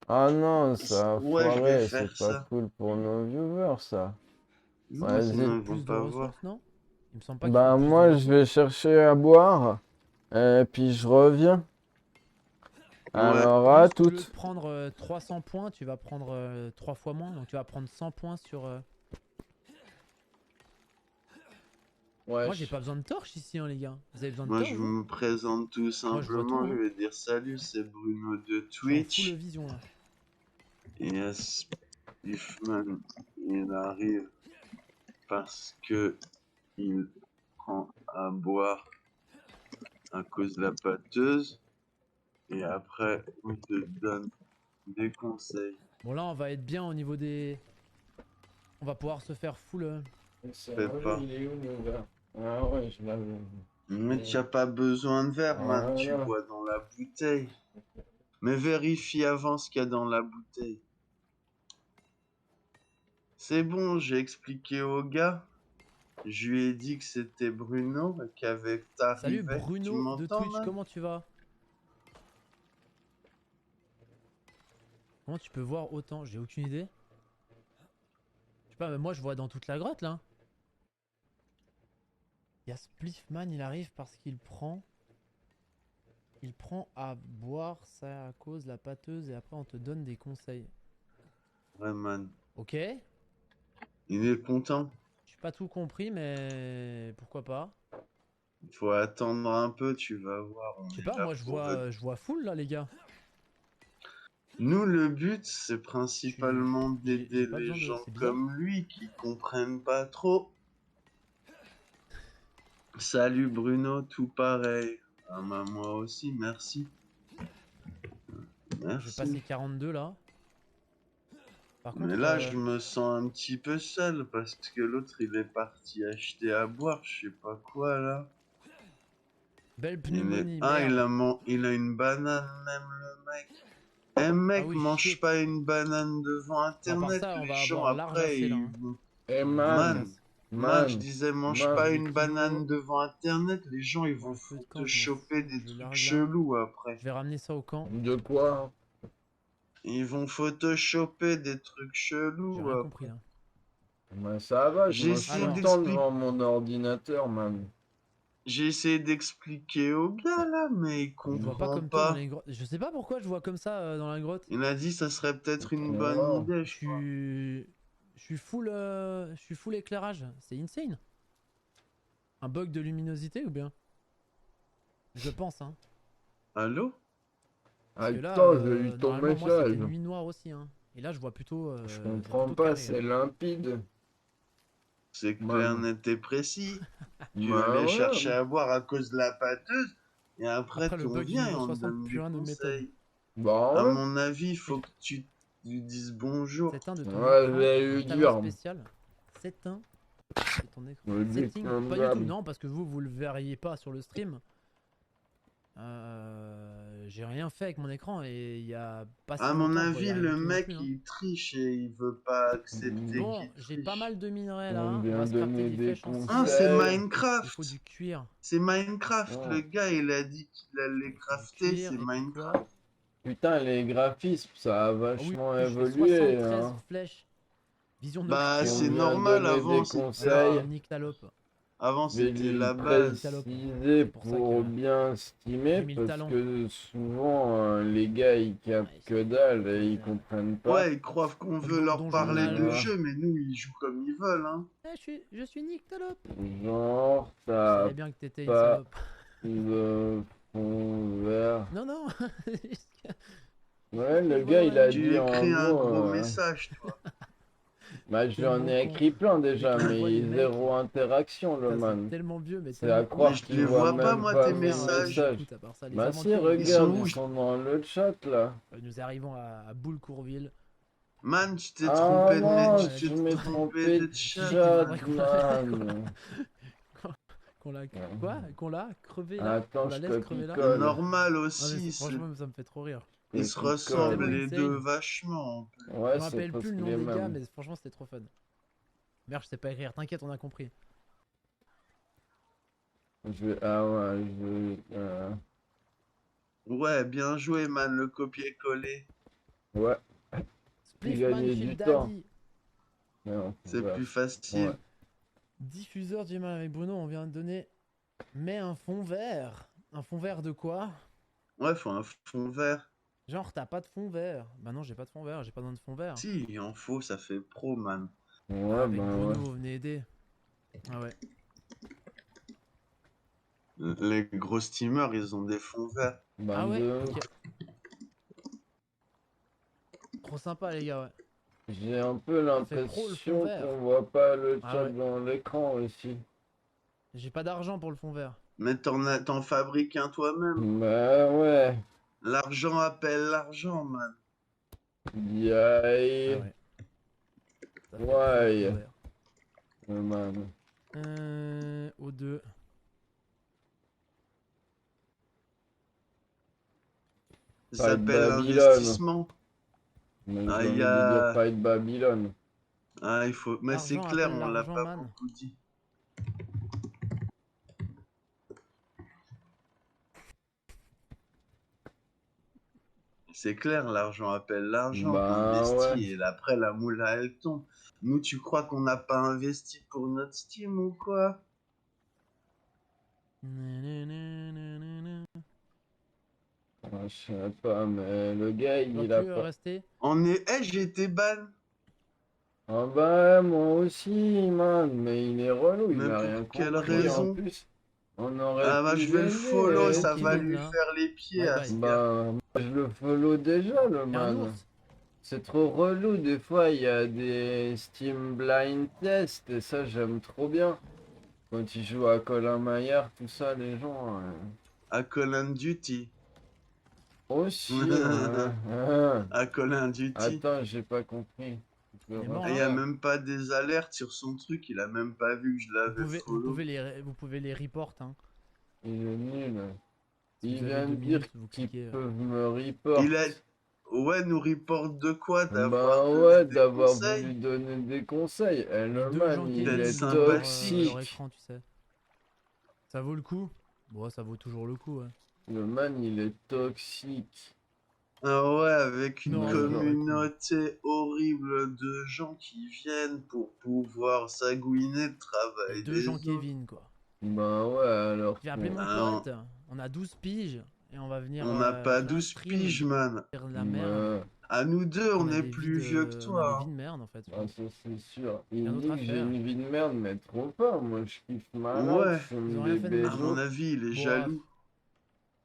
Ah non, ça a
Ouais, je vais
foiré.
faire
C'est pas
ça.
cool pour nos viewers, ça.
Non,
Vas-y.
sinon ils vont
Plus de
pas voir.
ressources, non? Il me semble pas qu'il
Bah
faut plus de
moi je
ressources.
vais chercher à boire et puis je reviens.
Ouais.
Alors à
Juste, au lieu de
toutes.
prendre 300 points, tu vas prendre 3 fois moins. Donc tu vas prendre 100 points sur... Moi j'ai pas besoin de torche ici, hein, les gars. Vous avez besoin de
Moi,
torche,
je
vous?
me présente tout
Moi, je vois
simplement.
tout,
Je
hein.
vais dire salut, c'est Bruno de
Je suis en
Twitch.
full vision là.
Et Spiffman, il arrive parce que il prend à boire à cause de la pâteuse. Et après, on te donne des conseils.
Bon là on va être bien au niveau des... On va pouvoir se faire full...
Fais pas.
Il est où mon gars? Ah ouais, je l'avais.
Mais tu n'as pas besoin de verre, man. Tu
Voilà.
bois dans la bouteille. Mais vérifie avant ce qu'il y a dans la bouteille. C'est bon, j'ai expliqué au gars. Je lui ai dit que c'était Bruno et qu'avec
Salut
t'arrivais. Tu
Bruno de
m'entends,
Twitch,
man?
comment tu vas? Comment tu peux voir autant? J'ai aucune idée. Je sais pas, mais moi je vois dans toute la grotte là. Il y a Spliffman, il arrive parce qu'il prend... Il prend à boire, ça à cause la pâteuse et après on te donne des conseils.
Ouais, man.
Ok, j'ai
Il est content.
pas tout compris mais pourquoi pas.
Il faut attendre un peu, tu vas voir. On
Je sais
est
pas,
là
moi
pour
je vois full là les gars.
Nous, le but, c'est principalement
j'ai
d'aider
pas
les
besoin de...
gens
C'est bizarre.
comme lui qui comprennent pas trop. Salut Bruno, tout pareil. Ah bah moi aussi, merci.
Je vais
Merci.
passer 42 là. Par contre,
Mais là, je me sens un petit peu seul parce que l'autre, il est parti acheter à boire, je sais pas quoi là.
belle
Il est...
pneumonie,
Ah,
merde.
il a une banane même, le mec. Eh mec,
Ah oui,
mange
shit.
pas une banane devant
Bon, à part
internet,
ça, on
les
va
gens
avoir large
après
assez là.
ils
Hein.
vont...
Eh
Man,
man,
je disais mange
man,
pas
les
une
kilos.
banane devant internet, les gens ils
Bon,
vont
le feu de camp,
te
je m'en
choper
fous,
des
je le
trucs
largue là.
chelous après.
Je vais ramener ça au camp.
De quoi?
Ils vont photoshopper des trucs
J'ai
chelous
rien
après.
compris là.
Ben ça va, je
J'ai
mange tout
essayé
le
Alors.
temps
d'expliquer.
devant mon ordinateur, man.
J'ai essayé d'expliquer au gars là, mais il
Je vois pas
comprend
comme toi dans
pas.
les grottes. Je sais pas pourquoi je vois comme ça dans la grotte.
Il a dit ça serait peut-être une
Ouais.
bonne idée,
Je
je crois.
suis full éclairage. C'est insane. Un bug de luminosité ou bien? Je pense hein.
Allô?
Parce que là,
Attends, j'ai eu ton
normalement moi c'était
message.
nuit noire aussi hein. Et là je vois plutôt...
Je
c'est
comprends
plutôt
pas,
carré,
c'est
là.
limpide.
C'est clair,
Man.
net et précis. Tu
Bah
allais
ouais.
chercher à boire à cause de la pâteuse, et après,
Après le
on
bug du
vient et
niveau
on te
60,
donne
plus
des
rien ne m'étonne.
conseils.
Bah
À
ouais.
mon avis, il faut que tu lui dises bonjour.
C'est un de ton
Ouais,
écran,
je vais
un
lui
talent
dire.
spécial. C'est un de ton écran.
Je lui dis
Setting,
comme
pas du
d'hab.
tout, non, parce que vous le verriez pas sur le stream. J'ai rien fait avec mon écran et il y a pas si
À mon
longtemps, je voyais
avis,
rien
le
du tout non
mec,
plus, hein.
il triche et il veut pas accepter
Bon,
qu'il
j'ai
triche.
pas mal de minerais là.
On
On
vient
va se crafter
donner
des
des
flèches en
conseils.
Ah, c'est
Ouais.
Il
Minecraft.
faut du cuir.
C'est Minecraft.
Oh.
Le gars, il a dit qu'il allait
Il faut du
crafter.
cuir,
C'est
et puis
Minecraft.
quoi?
Putain, les graphismes, ça a
Ah oui,
vachement
je fais
évolué,
73
hein.
flèches. Vision
Bah,
On
nocturne.
c'est
vient
normal.
donner
Avant,
des
c'était
conseils.
la...
Nick Talope.
Avant,
Je vais
c'était
lui
la
le
base.
préciser
C'est pour ça
pour
que
bien estimer,
j'ai mis le
parce
talent.
que souvent les gars ils captent
Ouais,
que
c'est-
dalle et ils
euh,
comprennent pas.
Ouais, ils croient qu'on veut leur
Donjon
parler
Mage.
de
Ouais.
jeu, mais nous, ils jouent comme ils veulent, hein.
Je suis Nick Talope.
Genre,
Je
t'as
savais bien que t'étais une
pas
salope.
de fond vert.
Non, non.
Ouais, le
Je vois
gars
dans
il
la
a
nuit.
Tu
dit en
écris un
mot.
gros message, toi.
Bah, je lui en
Tellement
ai
con.
écrit plein déjà,
quand on
mais
voit les
zéro
mecs,
interaction le
Putain, c'est
man.
tellement vieux, mais
C'est à
tellement con.
croire
Mais je
qu'il
les
voit
vois pas,
même
moi,
pas
tes
mes
messages.
messages.
Écoute, à part ça, les
Bah si,
aventures
Ils sont
regarde,
où?
ils sont dans le chat là.
Nous arrivons à Boule-Courville.
Man, tu t'es
Ah
trompé de
non,
net,
je
tu t'es
m'ai
trompé
trompé
de
de
chat,
chat,
man.
man.
Qu'on l'a quoi? Qu'on l'a crevé là?
Attends,
Qu'on la
je
laisse crever là?
copie-colle.
Normal
Ah, mais
aussi,
franchement, ça me fait trop rire.
ils se
Copie-colle.
ressemblent
Tellement
les deux
insane.
vachement.
Ouais,
Je me
c'est
rappelle plus
presque
le nom
les
des gars,
mêmes.
mais franchement, c'était trop fun. Merde, je sais pas écrire, t'inquiète, on a compris.
Ah ouais,
Ouais, bien joué, man, le copier-coller.
Ouais,
Spliffman
gagner
chez
du
le
temps.
Daddy.
non,
C'est
ouais.
plus facile.
Ouais.
Diffuseur du mal avec Bruno, on vient de donner. Mais un fond vert. Un fond vert de quoi?
Ouais, faut un fond vert.
Genre, t'as pas de fond vert. Bah non, j'ai pas de fond vert, j'ai pas besoin de fond vert.
Si, il en faut, ça fait pro, man.
Ouais,
Ah, avec
bah
Bruno,
ouais.
venez aider. Ah ouais.
Les gros steamers, ils ont des fonds verts.
Ah ouais,
22.
ok. Trop sympa, les gars, ouais.
J'ai un peu
Ça fait pro, le fond
l'impression
vert.
qu'on voit pas le
Ah
chat
ouais.
dans l'écran aussi.
J'ai pas d'argent pour le fond vert.
Mais t'en fabriques un toi-même.
Bah ouais.
L'argent appelle l'argent, man.
Yay.
Ah ouais. Ça fait
Ouais.
pro, le fond vert.
Man.
O2.
Ça
Fight
s'appelle
Babylone.
l'investissement.
Mais
Ah,
j'ai envie
y
de
a-
dire Fight Babylone.
Ah, il faut. Mais c'est
L'argent
clair,
appelle
on l'a
l'argent,
pas
man.
beaucoup dit. C'est clair, l'argent appelle l'argent.
Bah
T'investis
ouais.
et après la moula elle tombe. Nous, tu crois qu'on n'a pas investi pour notre Steam ou quoi?
Je sais pas, mais le gars, il
Donc,
a
tu veux
pas.
rester?
On est. Eh, j'ai été ban.
Ah bah, moi aussi, man. Mais il est relou, il
Mais
a
pour
rien
quelle
compris.
raison?
En plus, on aurait
Ah bah
pu
je vais le
l'aider.
follow, ça
Qui
va
vient,
lui
là.
faire les pieds
Bye
à
bye.
ce gars.
Bah, moi, je le follow déjà, le
Y'a un
man.
ours.
C'est trop relou, des fois il y a des Steam Blind Tests et ça j'aime trop bien. Quand ils jouent à Colin Maillard, tout ça, les gens.
À Call of Duty.
Aussi, ouais.
À Call of Duty.
Attends, j'ai pas compris. Tu peux
Il est mort,
Il y
refaire
a même pas des alertes sur son truc, il a même pas vu que je
Vous
l'avais
pouvez,
follow.
vous pouvez les report, hein.
Il est nul.
Si
Il
vous avez
vient de
2
dire
minutes, vous
qu'ils
cliquez.
peuvent me report.
Il a. Ouais, nous reporte de quoi?
Bah
D'avoir donné
ouais,
des
d'avoir
conseils?
voulu donner des conseils. Et
Les
le
deux
man,
gens
il
D'être
Kevin
est
nous ouvrent leur
toxique.
écran, tu sais. Ça vaut le coup? Bon, ça vaut toujours le coup, ouais.
Le man, il est toxique.
Ah ouais, avec une
Non,
ça
vaut le coup.
communauté horrible de gens qui viennent pour pouvoir s'agouiner le travail
Les deux
des
gens
autres.
Kevin, quoi.
Bah ouais, alors.
J'ai appelé mon
Ah,
pote. On a 12 piges. Et on va venir
On n'a pas
faire un
12
stream
piges, man.
faire de la merde.
Ouais.
À nous deux, on
a
est
des
plus
vies
vieux que
on a des
toi.
vies de merde, en fait. je
Ah,
pense.
ça c'est sûr. Il
Rien
dit
d'autre à
que j'ai
faire.
une vie de merde, mais trop pas. Moi je kiffe ma
Ouais.
life, je
Ils ont
fume
rien
des
fait de mal.
À mon
bédos.
avis, il est
Bon,
jaloux.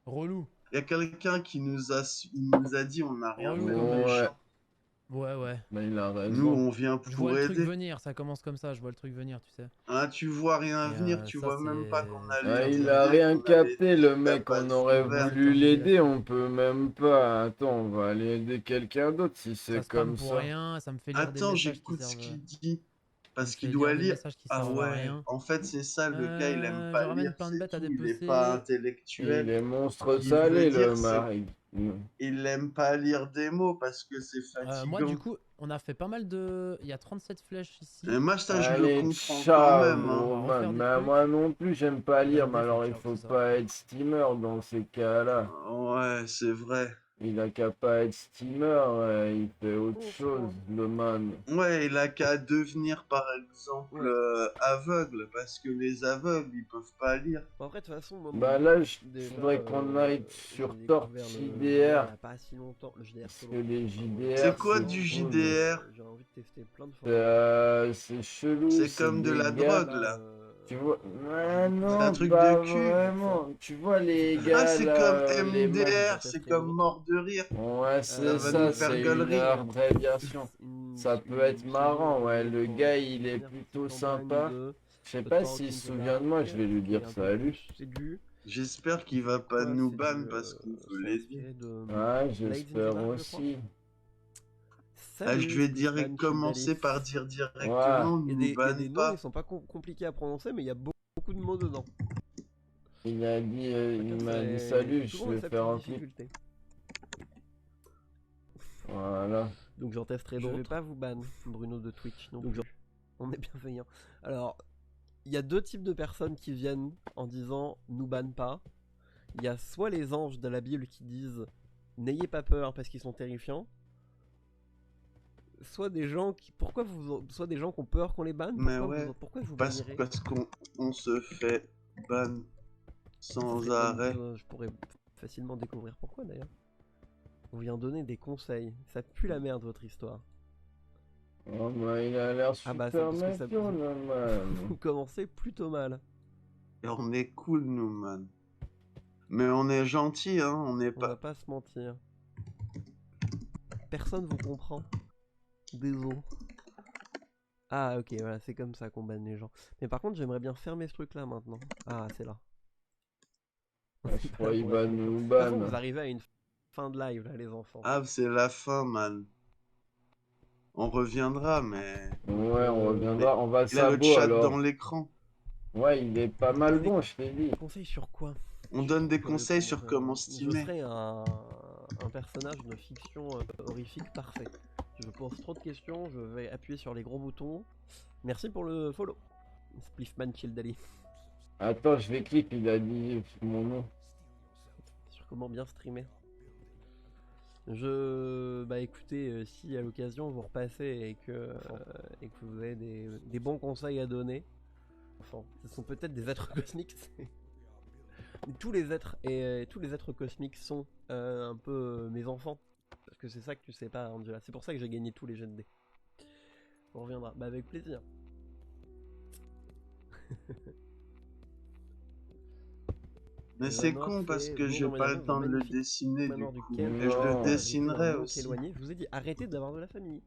Relou.
Il y a quelqu'un qui nous a dit on n'a rien
Relou
fait de
comme
méchant.
Ouais, ouais.
Bah il a
Nous,
raison.
on vient
Je vois
pour
le truc
aider.
venir, ça commence comme ça, je vois le truc venir, tu sais.
Hein, tu vois rien
Et,
venir, tu
ça,
vois même pas
c'est-
qu'on
c'est
allait
Ah, il
t'aider,
a rien
qu'on allait
capté, le
t'aider, t'as
mec.
pas
On
de
aurait
fond vert.
voulu l'aider, on peut même pas. Attends, on va aller aider quelqu'un d'autre si
Ça
c'est
spam
comme
pour
ça.
rien, ça me fait lire des
Attends,
messages qui
j'écoute ce
servent.
qu'il dit. Parce
Donc,
qu'il
lire
doit
des
lire.
messages qui
Ah
servent à
ouais,
rien.
en fait, c'est ça, le gars, il aime
Je
pas
ramène
lire,
plein de
c'est
bêtes à
tout. Il est
dépecer.
pas
Il
intellectuel.
est monstre
Ce qu'il
salé,
veut dire,
le
c'est
mari.
il aime pas lire des mots parce que c'est
Moi, du
fatigant.
coup, on a fait pas mal de. Il y a 37 flèches ici.
Et moi, ça, je le
Allez,
comprends quand
ciao,
même. Hein.
On va
gros
refaire
man.
des
Mais
trucs.
moi non plus, j'aime pas lire, mais
Validé,
alors
faut
il
ciao,
faut
c'est ça.
pas être steamer dans ces cas-là.
Ouais, c'est vrai.
Il a qu'à pas être steamer, il fait autre chose, le man.
Ouais, il a qu'à devenir, par exemple,
Ouais.
aveugle, parce que les aveugles, ils peuvent pas lire.
Bon, après, de toute façon, moi,
Bah
mon
là,
but,
je
déjà,
voudrais qu'on aille sur
j'ai
Torch
découvert le
JDR.
JDR il y a pas si longtemps, le JDR
Parce
solo.
que les
Enfin,
JDR,
C'est quoi
c'est
du
cool.
JDR?
J'ai envie de tester plein de fois.
C'est chelou,
C'est
c'est
comme de
des
la
gars.
drogue, là.
Tu vois,
j'ai
non,
C'est un truc
pas
de cul.
vraiment. Tu vois les
Ah,
gars
c'est
là,
comme
les meufs.
MDR, c'est comme mort de rire.
Ouais, c'est
va
ça,
nous faire
c'est une
gaulerie.
abréviation. Ça peut être marrant, ouais. Le gars, il est plutôt sympa. Je sais pas s'il se souvient de moi, je vais lui dire salut.
C'est du.
J'espère qu'il va pas
Quoi,
nous
c'est
ban
du,
parce qu'on peut
c'est
l'aider.
inspiré de
Ouais,
Blades
j'espère
in the Dark, je crois.
aussi.
Ah, je vais
Salut, Splishman,
commencer
Childalif.
par dire directement,
Il y a
nous
des, il y a
ban
des noms,
pas.
ils sont pas compliqués à prononcer, mais il y a beaucoup de mots dedans.
Il a dit, il m'a dit
C'est
salut, je
souvent
vais
sa
faire
petite
un clip.
difficulté.
Voilà.
Donc j'en testerai d'autres. Je vais pas vous ban, Bruno de Twitch. Donc on est bienveillant. Alors, il y a deux types de personnes qui viennent en disant nous banne pas. Il y a soit les anges de la Bible qui disent n'ayez pas peur parce qu'ils sont terrifiants. Soit des gens qui soit des gens qui ont peur qu'on les banne.
Mais
Pourquoi
ouais,
pourquoi vous
parce
bannirez?
qu'on se fait ban
Ça
sans
serait
arrêt.
je pourrais facilement découvrir pourquoi d'ailleurs. On vient donner des conseils. Ça pue la merde votre histoire.
Oh, bah, il a l'air
Ah bah,
super
c'est parce que ça-
méfiant, le man.
Vous commencez plutôt mal.
Et on est cool, nous, man. Mais on est gentil, hein, on est
On va
pas...
pas se mentir. Personne vous comprend. Désolé. Ah ok, voilà, c'est comme ça qu'on banne les gens. Mais par contre, j'aimerais bien fermer ce truc-là maintenant. Ah, c'est là.
Je crois qu'il va nous
De toute façon,
ban.
vous arrivez à une fin de live là, les enfants.
Ah, c'est la fin, man. On reviendra, mais...
Ouais, on reviendra, on va
Il a le
sabot
chat
alors.
dans l'écran.
Ouais, il est pas mal bon, je t'ai dit.
Conseils sur quoi?
On donne des conseils sur comment
Je
steamer.
serai un personnage de fiction horrifique parfait. Je pose trop de questions, je vais appuyer sur les gros boutons. Merci pour le follow. Spliffman Childali.
Attends, je vais clip, il a dit mon nom.
Sur comment bien streamer. Bah écoutez, si à l'occasion vous repassez et que vous avez des bons conseils à donner, enfin, ce sont peut-être des êtres cosmiques. Tous les êtres cosmiques sont un peu mes enfants. Parce que c'est ça que tu sais pas, Angela. C'est pour ça que j'ai gagné tous les jets de dés. On reviendra. Bah avec plaisir.
Mais c'est con parce que j'ai pas le temps de le dessiner du coup. Et je le dessinerai aussi.
Éloigné. Je vous ai dit arrêtez d'avoir de la famille.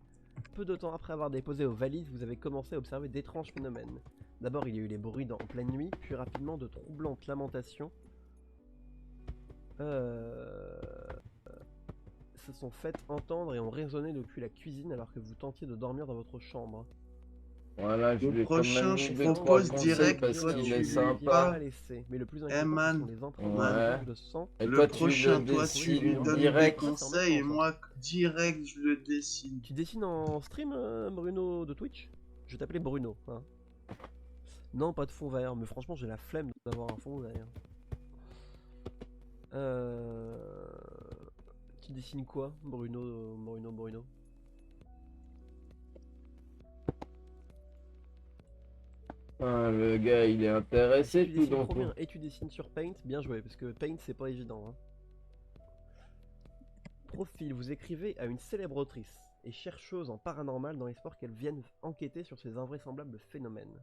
Peu de temps après avoir déposé aux valises, vous avez commencé à observer d'étranges phénomènes. D'abord, il y a eu les bruits en pleine nuit, puis rapidement de troublantes lamentations se sont faites entendre et ont résonné depuis la cuisine alors que vous tentiez de dormir dans votre chambre.
Voilà, je
Le
lui ai quand
prochain,
même
je
mis deux,
propose
trois conseils
direct,
parce
toi,
qu'il
tu
est
lui
sympa.
Mais le plus
Eh
inquiétant, ce
man,
sont les empreintes
Ouais.
de sang.
Et
Le
toi, tu
prochain,
le
toi, tu lui
dessines
donnes des
direct.
conseils et moi, direct, je le dessine.
Tu dessines en stream, Bruno de Twitch? Je vais t'appeler Bruno. Hein. Non, pas de fond vert, mais franchement, j'ai la flemme d'avoir un fond vert. Tu dessines quoi, Bruno?
Ah, le gars, il est intéressé
Tu
tout
dessines
d'un
trop
coup.
bien et tu dessines sur Paint, bien joué, parce que Paint c'est pas évident. Hein. Profil, vous écrivez à une célèbre autrice et chercheuse en paranormal dans l'espoir qu'elle vienne enquêter sur ces invraisemblables phénomènes.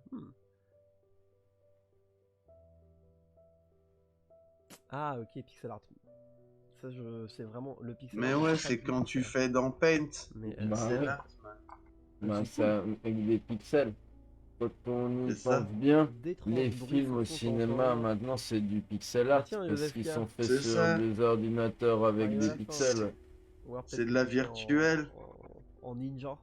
Ah ok, pixel art. Ça c'est vraiment le pixel
Mais
art.
ouais, c'est quand tu fais dans Paint.
Mais,
Bah
C'est
ouais.
là.
Bah, ça, avec des pixels. Quand on y
C'est ça.
pense bien,
d'étranges
les
bruits
films au
font
cinéma
entendre.
maintenant c'est du pixel
Ah,
art
tiens,
parce
Joseph
qu'ils
K.
sont faits
C'est
sur
ça.
des ordinateurs avec
Arrive à
des
la fin.
pixels.
Ou alors peut-être
C'est de la
que tu fais
virtuelle.
en ninja.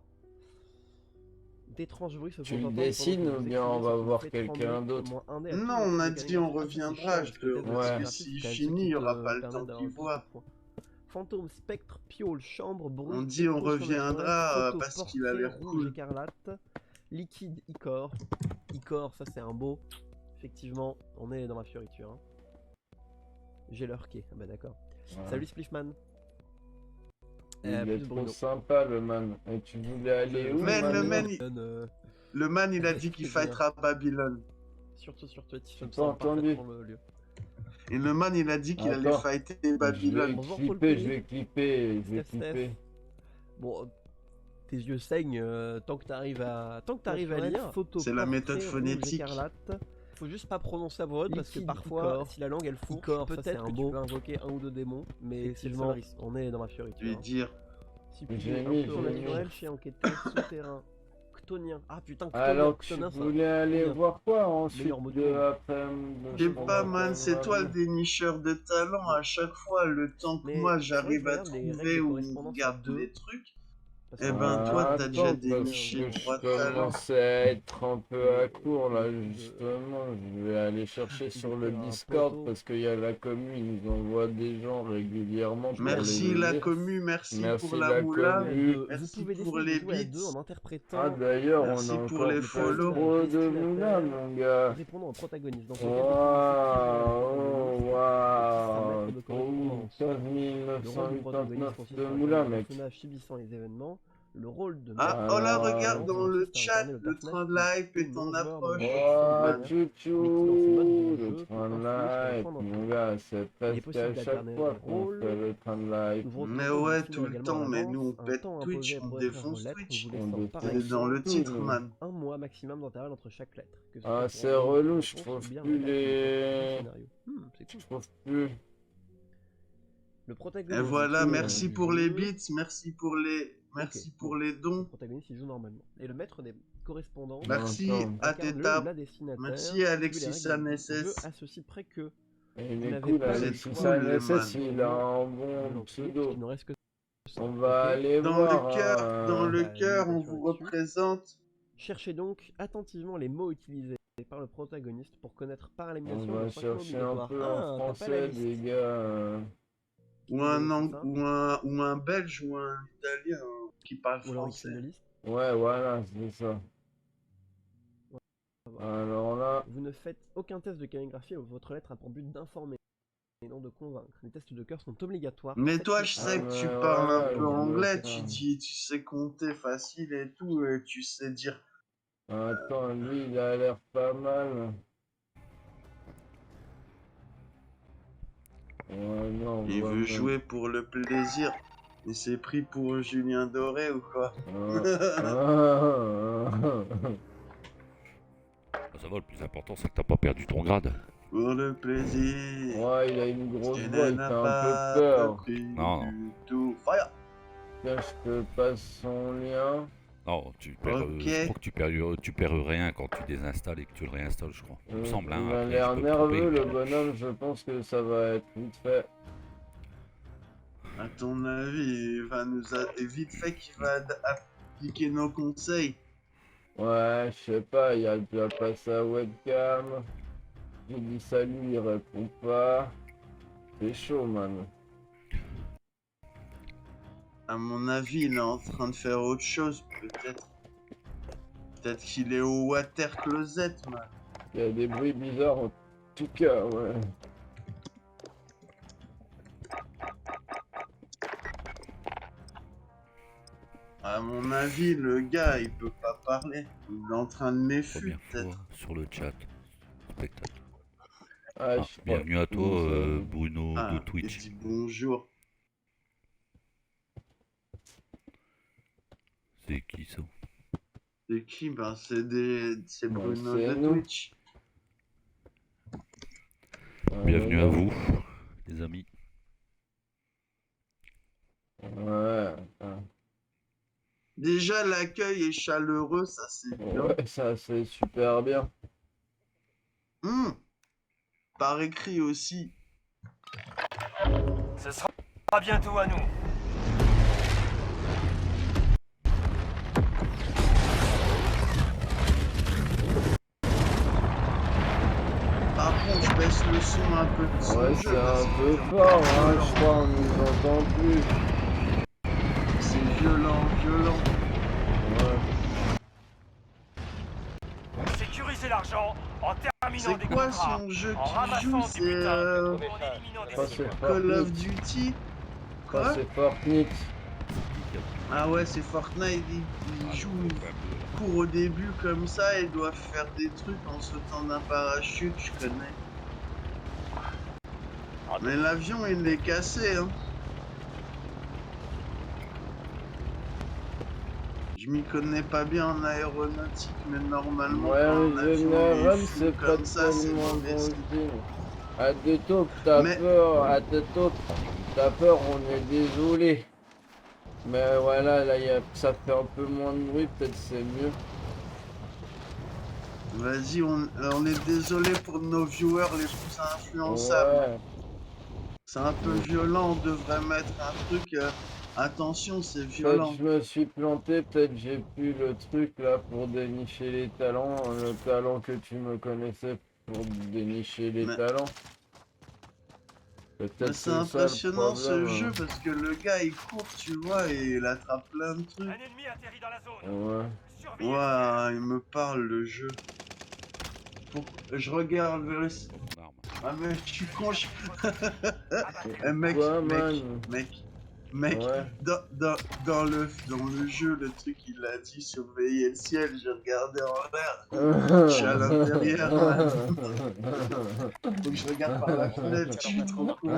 d'étranges bruits se
Tu
font
le
entendre pendant que
dessines
vous
ou bien on
écrivez,
va
ce qui vous
voir
fait
quelqu'un
trembler
d'autre?
au moins un dé à tous
Non,
les
on a
tests de
dit on
calligraphie. Ça, c'est
reviendra,
chiant,
je
parce que
te
le test de
Ouais.
parce que
calligraphie,
s'il
c'est quand même ce
finit,
qui
il y
te
aura pas le
permet
temps
d'avoir
qu'il
le plus de
voit.
points. Fantôme, spectre, piole, chambre, bruit,
On dit on
écho, chemin naturel,
reviendra
photo,
parce qu'il a
portrait,
l'air
rouge,
cool.
écarlate, liquide, icor. Icor, ça c'est un beau. Effectivement, on est dans ma fioriture. Hein. J'ai leur quai. Ah bah d'accord.
Ouais.
Salut Spliffman.
Il est
Plus
trop
Bruno.
sympa le man. Et tu voulais aller où,
Man, le man,
Euh,
le man, il a dit qu'il
Très bien.
fightera Babylone.
Surtout sur Twitch,
J'ai
je me
pas
sens
entendu.
parfaitement le lieu.
Et le man, il a dit qu'il allait
Attends.
fighter
Je vais
Babylone.
Bonjour,
clipper,
Paul
je vais clipper, je vais
Steph,
clipper.
Bon, tes yeux saignent tant que t'arrives à lire. Photo,
C'est la méthode
portrait, rouge,
phonétique.
écarlate. Faut juste pas prononcer à voix haute parce que
Liquide,
parfois,
icor.
si la langue elle fourche,
Icor, ça, c'est
peut-être
un
que
beau.
tu peux invoquer un ou deux démons, mais c'est le
Effectivement.
seul risque. On est dans ma fioriture.
Je vais
Hein.
dire.
Si
J'ai
puis
mis,
un peu
j'ai mis.
naturel, chien enquêteur, souterrain, ctonien. Ah putain, ctonien,
Alors tu
ctonien, ça.
voulais aller
Ctonien.
voir quoi ensuite
Meilleur mot du
de
monde.
après-midi?
Je sais pas, man, c'est toi le dénicheur de talent à chaque fois. Le temps que
Mais
moi
c'est vrai que
j'arrive
je
à
regarde les règles
trouver
de
ou
correspondance à
regarde
deux,
des trucs,
parce
eh
que
ben toi
Ah,
t'as déjà
attends, parce
déniché
que
3
je
talents.
commençais à être un peu à court là, justement. Je vais aller chercher sur le
d'écrire un
Discord
poteau.
parce qu'il y a la commu, ils nous envoient des gens régulièrement pour
Merci
les
la
aider.
commu, merci
Merci
pour
la
la moula,
commu.
Vous
merci
pouvez
pour
décider de
les
jouer à
bits.
deux en interprétant.
Ah d'ailleurs, on
Merci
a
pour
encore
les
pas
follow.
trop de
Destinataire.
moula, mon gars.
Répondant au protagoniste. Dans ce cas,
Waouh, waouh,
de
trop
correspondance.
15
Le rôle du
989
protagoniste consiste
de
à
moula,
incarner un
mec.
personnage subissant les événements. Le rôle de
Ah, oh là,
Alors,
regarde dans le
consiste à
chat,
incarner le
le train de
personnage
la hype
qui est
est en
non-joueur dans
approche.
le
Oh,
man.
tchou-tchou,
jeu
le
pour
train de
influer sur
la
les
hype,
choix
mon
d'entrée.
gars, c'est
Il est
presque
possible
à chaque
d'alterner
fois
les
qu'on
rôles.
fait le train de la hype.
Votre
Mais
rôle
ouais,
définit
tout le
également
temps,
à
mais
l'avance
nous on
un
pète
temps
Twitch,
imposé
on
pour écrire vos
défonce
lettres. On
Twitch.
vous
On
laissant par
défonce
C'est
exemple
dans le
tout,
titre,
nous.
man.
un mois maximum d'intervalle entre chaque lettre. Que ce
Ah,
soit pour
c'est
envoyer une
relou, je
réponse
trouve
ou bien
plus
un acte du
les...
scénario. C'est
Je
cool.
trouve plus...
Le
Et
protagoniste.
voilà,
cool,
merci
du
pour les
jeu.
bits, merci pour les, merci
Ok,
pour
bon.
les
Le
dons.
protagoniste il joue normalement. Et le maître des correspondances
Merci
Attends.
à
incarne le ou
Tétap,
la destinataire.
merci
Vu les
Alexis
règles du jeu
NSS.
à ceci près que
Il
vous
est
n'avez
cool,
pas le
Alexis
choix
cool, le
NSS,
man.
il a un
de
bon
l'entrée,
pseudo.
puisqu'il ne reste que ça.
On va
Ok.
aller
Dans
voir,
le cœur,
hein,
dans le
Bah,
cœur, on
limitation
vous
là-dessus.
représente.
Cherchez donc attentivement les mots utilisés par le protagoniste pour connaître par
On
élimination
va
leurs 5 mots
chercher un
obligatoires.
peu
Ah,
en
t'as pas la
français,
liste.
les gars.
Ou un belge ou un italien qui parle
Ou alors écrit
français.
une liste.
Ouais, voilà, c'est ça. Alors là,
Vous ne faites aucun test de calligraphie où votre lettre a pour but d'informer et non de convaincre. Les tests de cœur sont obligatoires.
Mais
Faites
toi,
les
je
tests.
sais
Ah,
que tu
mais
parles un
voilà,
peu
je
anglais,
le
tu
sais.
dis, tu sais compter facile et tout, et tu sais dire.
attends, lui, il a l'air pas mal. Ouais, non,
Il
ouais,
veut
même.
jouer pour le plaisir. Il s'est pris pour Julien Doré ou quoi?
Ça va, le plus important c'est que t'as pas perdu ton grade.
Pour le plaisir.
Ouais, il a une grosse
Tu
voix, il
n'en
fait
as
un
pas
peu peur.
pris
Non.
du tout. Fire!
Tiens, je te passe son lien.
Non, tu perds,
Ok.
je crois que tu perds rien quand tu dés'installes et que tu le réinstalles, je crois. Il me semble, hein.
Il a
après,
l'air
je peux me
nerveux,
tromper.
le bonhomme, je pense que ça va être vite fait.
À ton avis, il va nous vite fait qu'il va appliquer nos conseils.
Ouais, je sais pas, il a déjà pas sa webcam. J'ai dit salut, il répond pas. C'est chaud, man.
À mon avis, il est en train de faire autre chose, peut-être. Peut-être qu'il est au water closet, man.
Il y a des bruits bizarres en tout cas, ouais.
À mon avis, le gars, il peut pas parler. Il est en train de m'effuer,
Première
peut-être.
fois sur le chat. Spectateur.
Ah, je sais pas.
Bienvenue à toi,
Comment ça va.
Bruno
Ah,
de
il
Twitch.
dit bonjour.
C'est qui ça?
C'est qui? Ben, c'est
Bah,
Bruno
c'est
de
nous.
Twitch.
Bienvenue à vous, les amis.
Ouais.
Déjà, l'accueil est chaleureux, ça c'est bien.
Ouais, ça c'est super bien.
Par écrit aussi.
Ce sera bientôt à nous.
son un peu de son
Ouais,
jeu.
c'est
parce
un
que
peu
c'est
fort,
encore
hein,
violent.
je crois, on nous entend plus.
C'est violent, violent.
Ouais.
Sécuriser l'argent en terminant
C'est
des
quoi
contrats,
son jeu
en
qu'il
ramassant
joue?
du
C'est
butin, ou en éliminant des
Ça,
cibles.
c'est
Call of
Fortnite.
Duty?
Ça,
Quoi?
c'est Fortnite.
Ah ouais, c'est Fortnite. Il joue, court au début comme ça et doit faire des trucs en sautant d'un parachute, je connais. Mais l'avion, il est cassé, hein. Je m'y connais pas bien en aéronautique, mais normalement,
Ouais,
quand
en
un avion il
général,
fond
c'est pas
comme ça, c'est
tellement
mauvais
bon
signe.
signe. À des taupes, t'as
Mais
peur, à des taupes, t'as peur, on est désolé. Mais voilà, là, ça fait un peu moins de bruit, peut-être c'est mieux.
vas-y, on est désolé pour nos viewers les plus influençables.
Ouais.
C'est un peu violent, on devrait mettre un truc. Attention, c'est
Peut-être
violent.
je me suis planté, peut-être j'ai plus le truc là pour dénicher les talents, le talent que tu me connaissais pour dénicher les
Mais,
talents.
mais
Peut-être
c'est
c'est ça le
impressionnant ce
problème.
jeu parce que le gars il court, tu vois, et il attrape plein de
Un
trucs.
ennemi atterrit dans la zone.
Ouais.
Surveillez le
Ouais, il me parle le jeu. Je regarde vers les... Ah mais je suis con, Eh, mec,
Quoi,
mec,
man?
mec,
Ouais.
dans le jeu, le truc il a dit surveiller le ciel, j'ai regardé en l'air, je suis à l'intérieur, man. Faut que je regarde par la fenêtre, je suis trop con.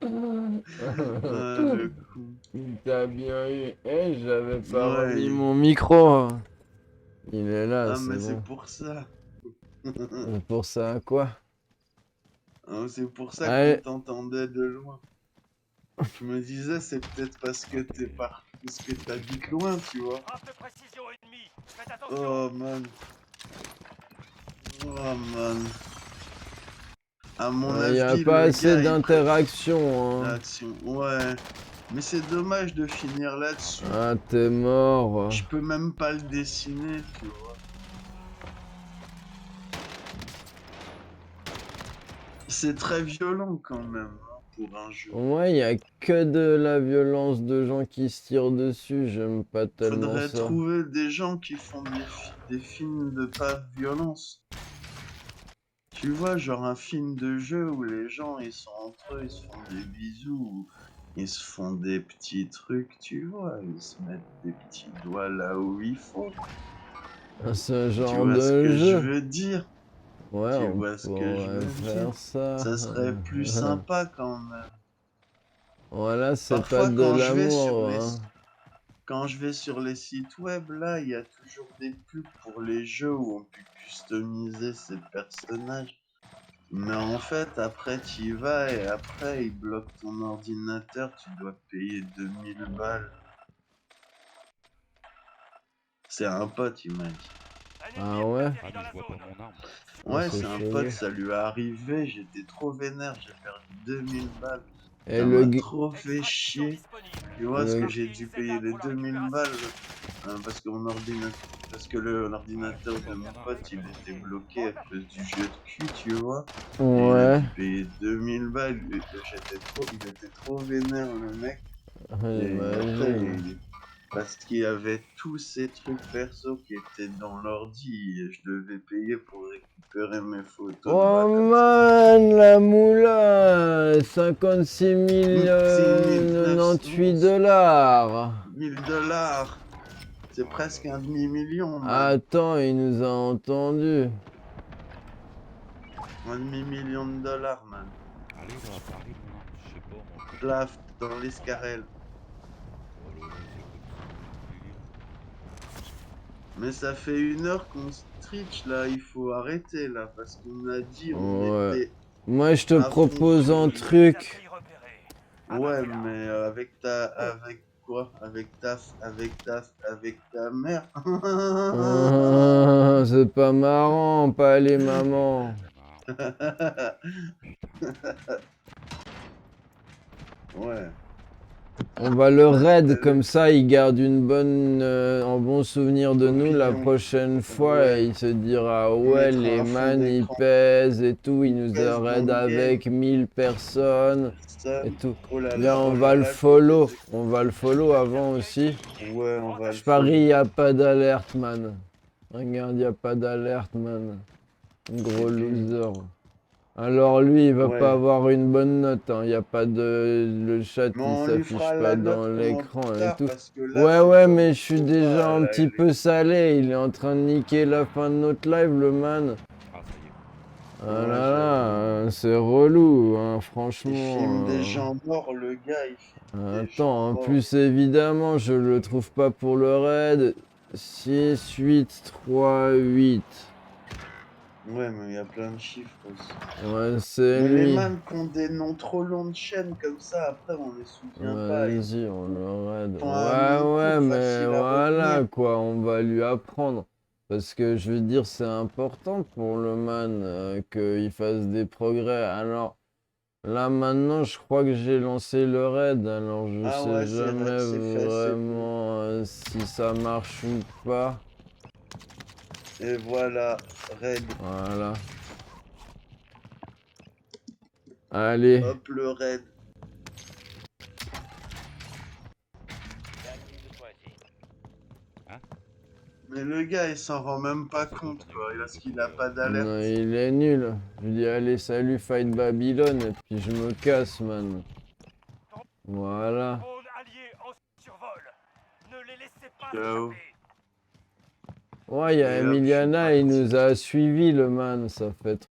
Ah, le con.
T'as bien eu. Eh, j'avais pas remis
Ouais.
mon micro. Il est là,
Ah
c'est
mais c'est
bon.
pour ça.
Pour ça, quoi?
Ah, c'est pour ça qu'on
Allez.
t'entendait de loin. Je me disais, c'est peut-être parce que parce que t'habites loin, tu vois.
frappe de précision ennemie. Faites attention.
Oh man. Oh man. À mon
Y a
avis,
pas
le
assez
gars,
d'interaction, hein.
l'action. Ouais. Mais c'est dommage de finir là-dessus.
Ah, t'es mort.
Je peux même pas le dessiner, tu vois. C'est très violent quand même, hein, pour un jeu.
Ouais, y a que de la violence de gens qui se tirent dessus, j'aime pas tellement
Faudrait
ça.
trouver des gens qui font des films de pas de violence. Tu vois, genre un film de jeu où les gens ils sont entre eux, ils se font des bisous, ou ils se font des petits trucs, tu vois, ils se mettent des petits doigts là où il faut.
Ce
Tu
genre
vois ce
de
que je
jeu.
veux dire?
Ouais,
Tu
on
vois ce que je
pourrait
veux
faire
dire?
ça.
Ça serait plus sympa quand même.
Voilà, c'est pas
Parfois,
de l'amour, hein.
quand je vais sur les sites web, là, il y a toujours des pubs pour les jeux où on peut customiser ses personnages. Mais en fait, après, tu y vas et après, ils bloquent ton ordinateur, tu dois payer 2000 balles. C'est un pote, il m'a dit.
Ah ouais?
Atterrit dans la zone.
Ouais,
c'est
c'est un
chelou.
pote, ça lui est arrivé, j'étais trop vénère, j'ai perdu 2000 balles.
Et
Ça
le
m'a
g-
trop fait chier. Tu vois, parce que j'ai dû payer les 2000 balles parce que l'ordinateur de mon pote, il était bloqué à cause du jeu de cul, tu vois. Et il a
Ouais.
dû payer 2000 balles. Il était trop vénère, le mec. Et après,
J'imagine.
parce qu'il y avait tous ces trucs perso qui étaient dans l'ordi, et je devais payer pour récupérer mes photos de
Oh
backup.
man, la moula! 56 098 $.
1000 $. C'est presque un demi-million, man.
Attends, il nous a entendus.
Un demi-million de dollars, man.
Allez, là, Paris, mon âme, je sais pas, moi.
Plaf, dans l'escarel.
Oh là là, c'est comme ça.
Mais ça fait 1 heure qu'on streach, là. Il faut arrêter, là. Parce qu'on a dit on
Ouais.
était
Moi, je te
à fond
propose
sur
un
le-
truc.
Ouais, mais avec ta mère.
C'est pas marrant, pas les mamans.
Ouais.
On va le raid comme ça, il garde une bonne, un bon souvenir de nous la
Opinion.
prochaine fois
Ouais.
et il se dira
Il
ouais
mettra
les
un fond
man ils
d'écran.
pèsent et tout, il nous
Pèse
a
dans
raid
le
avec 1000 personnes
Ça.
et tout.
Oh là
Viens
là,
on
oh
va
là
le
là,
follow, on va le follow avant aussi.
Ouais, on va le
Je parie
follow.
y a pas d'alerte man. Regarde y a pas d'alerte man. Gros loser. Alors lui, il va
Ouais.
pas avoir une bonne note, hein. Y a pas de... Le chat,
Mais
il
on lui
s'affiche
fera
pas
la
dans
note
l'écran
plus
et
tard
tout.
parce que là,
Ouais,
c'est
ouais,
comme
mais
il
je suis
faut
déjà
pas,
un
là,
petit peu salé. Il est en train de niquer la fin de notre live, le man.
Ah, ça y est.
Ah
Ouais,
là
j'avoue.
là, c'est relou, hein,
Il
franchement.
filme des gens morts, le gars, il filme des gens
Attends, en
morts.
plus, évidemment, je le trouve pas pour le raid. 6, 8, 3, 8.
Ouais, mais il y a plein de chiffres aussi.
Ouais, c'est
Mais les
lui.
man qui ont des noms trop longs de chaîne comme ça, après, on les souvient pas. Ils
Vas-y, on le raid.
font un nom
Ouais,
court,
mais
facile à
voilà,
retenir.
quoi, on va lui apprendre. Parce que je veux dire, c'est important pour le man qu'il fasse des progrès. Alors, là, maintenant, je crois que j'ai lancé le raid. Alors, je
Ah
sais
ouais, c'est
jamais
fait, c'est bon.
vraiment si ça marche ou pas.
Et voilà, raid.
Voilà. Allez.
Hop, le raid. Mais le gars, il s'en rend même pas compte, quoi. Parce qu'il a pas
Non,
d'alerte.
il est nul. Je dis, allez, salut, Fight Babylone. Et puis, je me casse, man. Voilà.
Drone allié en survol. Ne les laissez pas
Ciao.
s'échapper.
Ouais, il y a
Et hop, je suis
Emiliana, il
parti.
nous a suivi, le man. Ça fait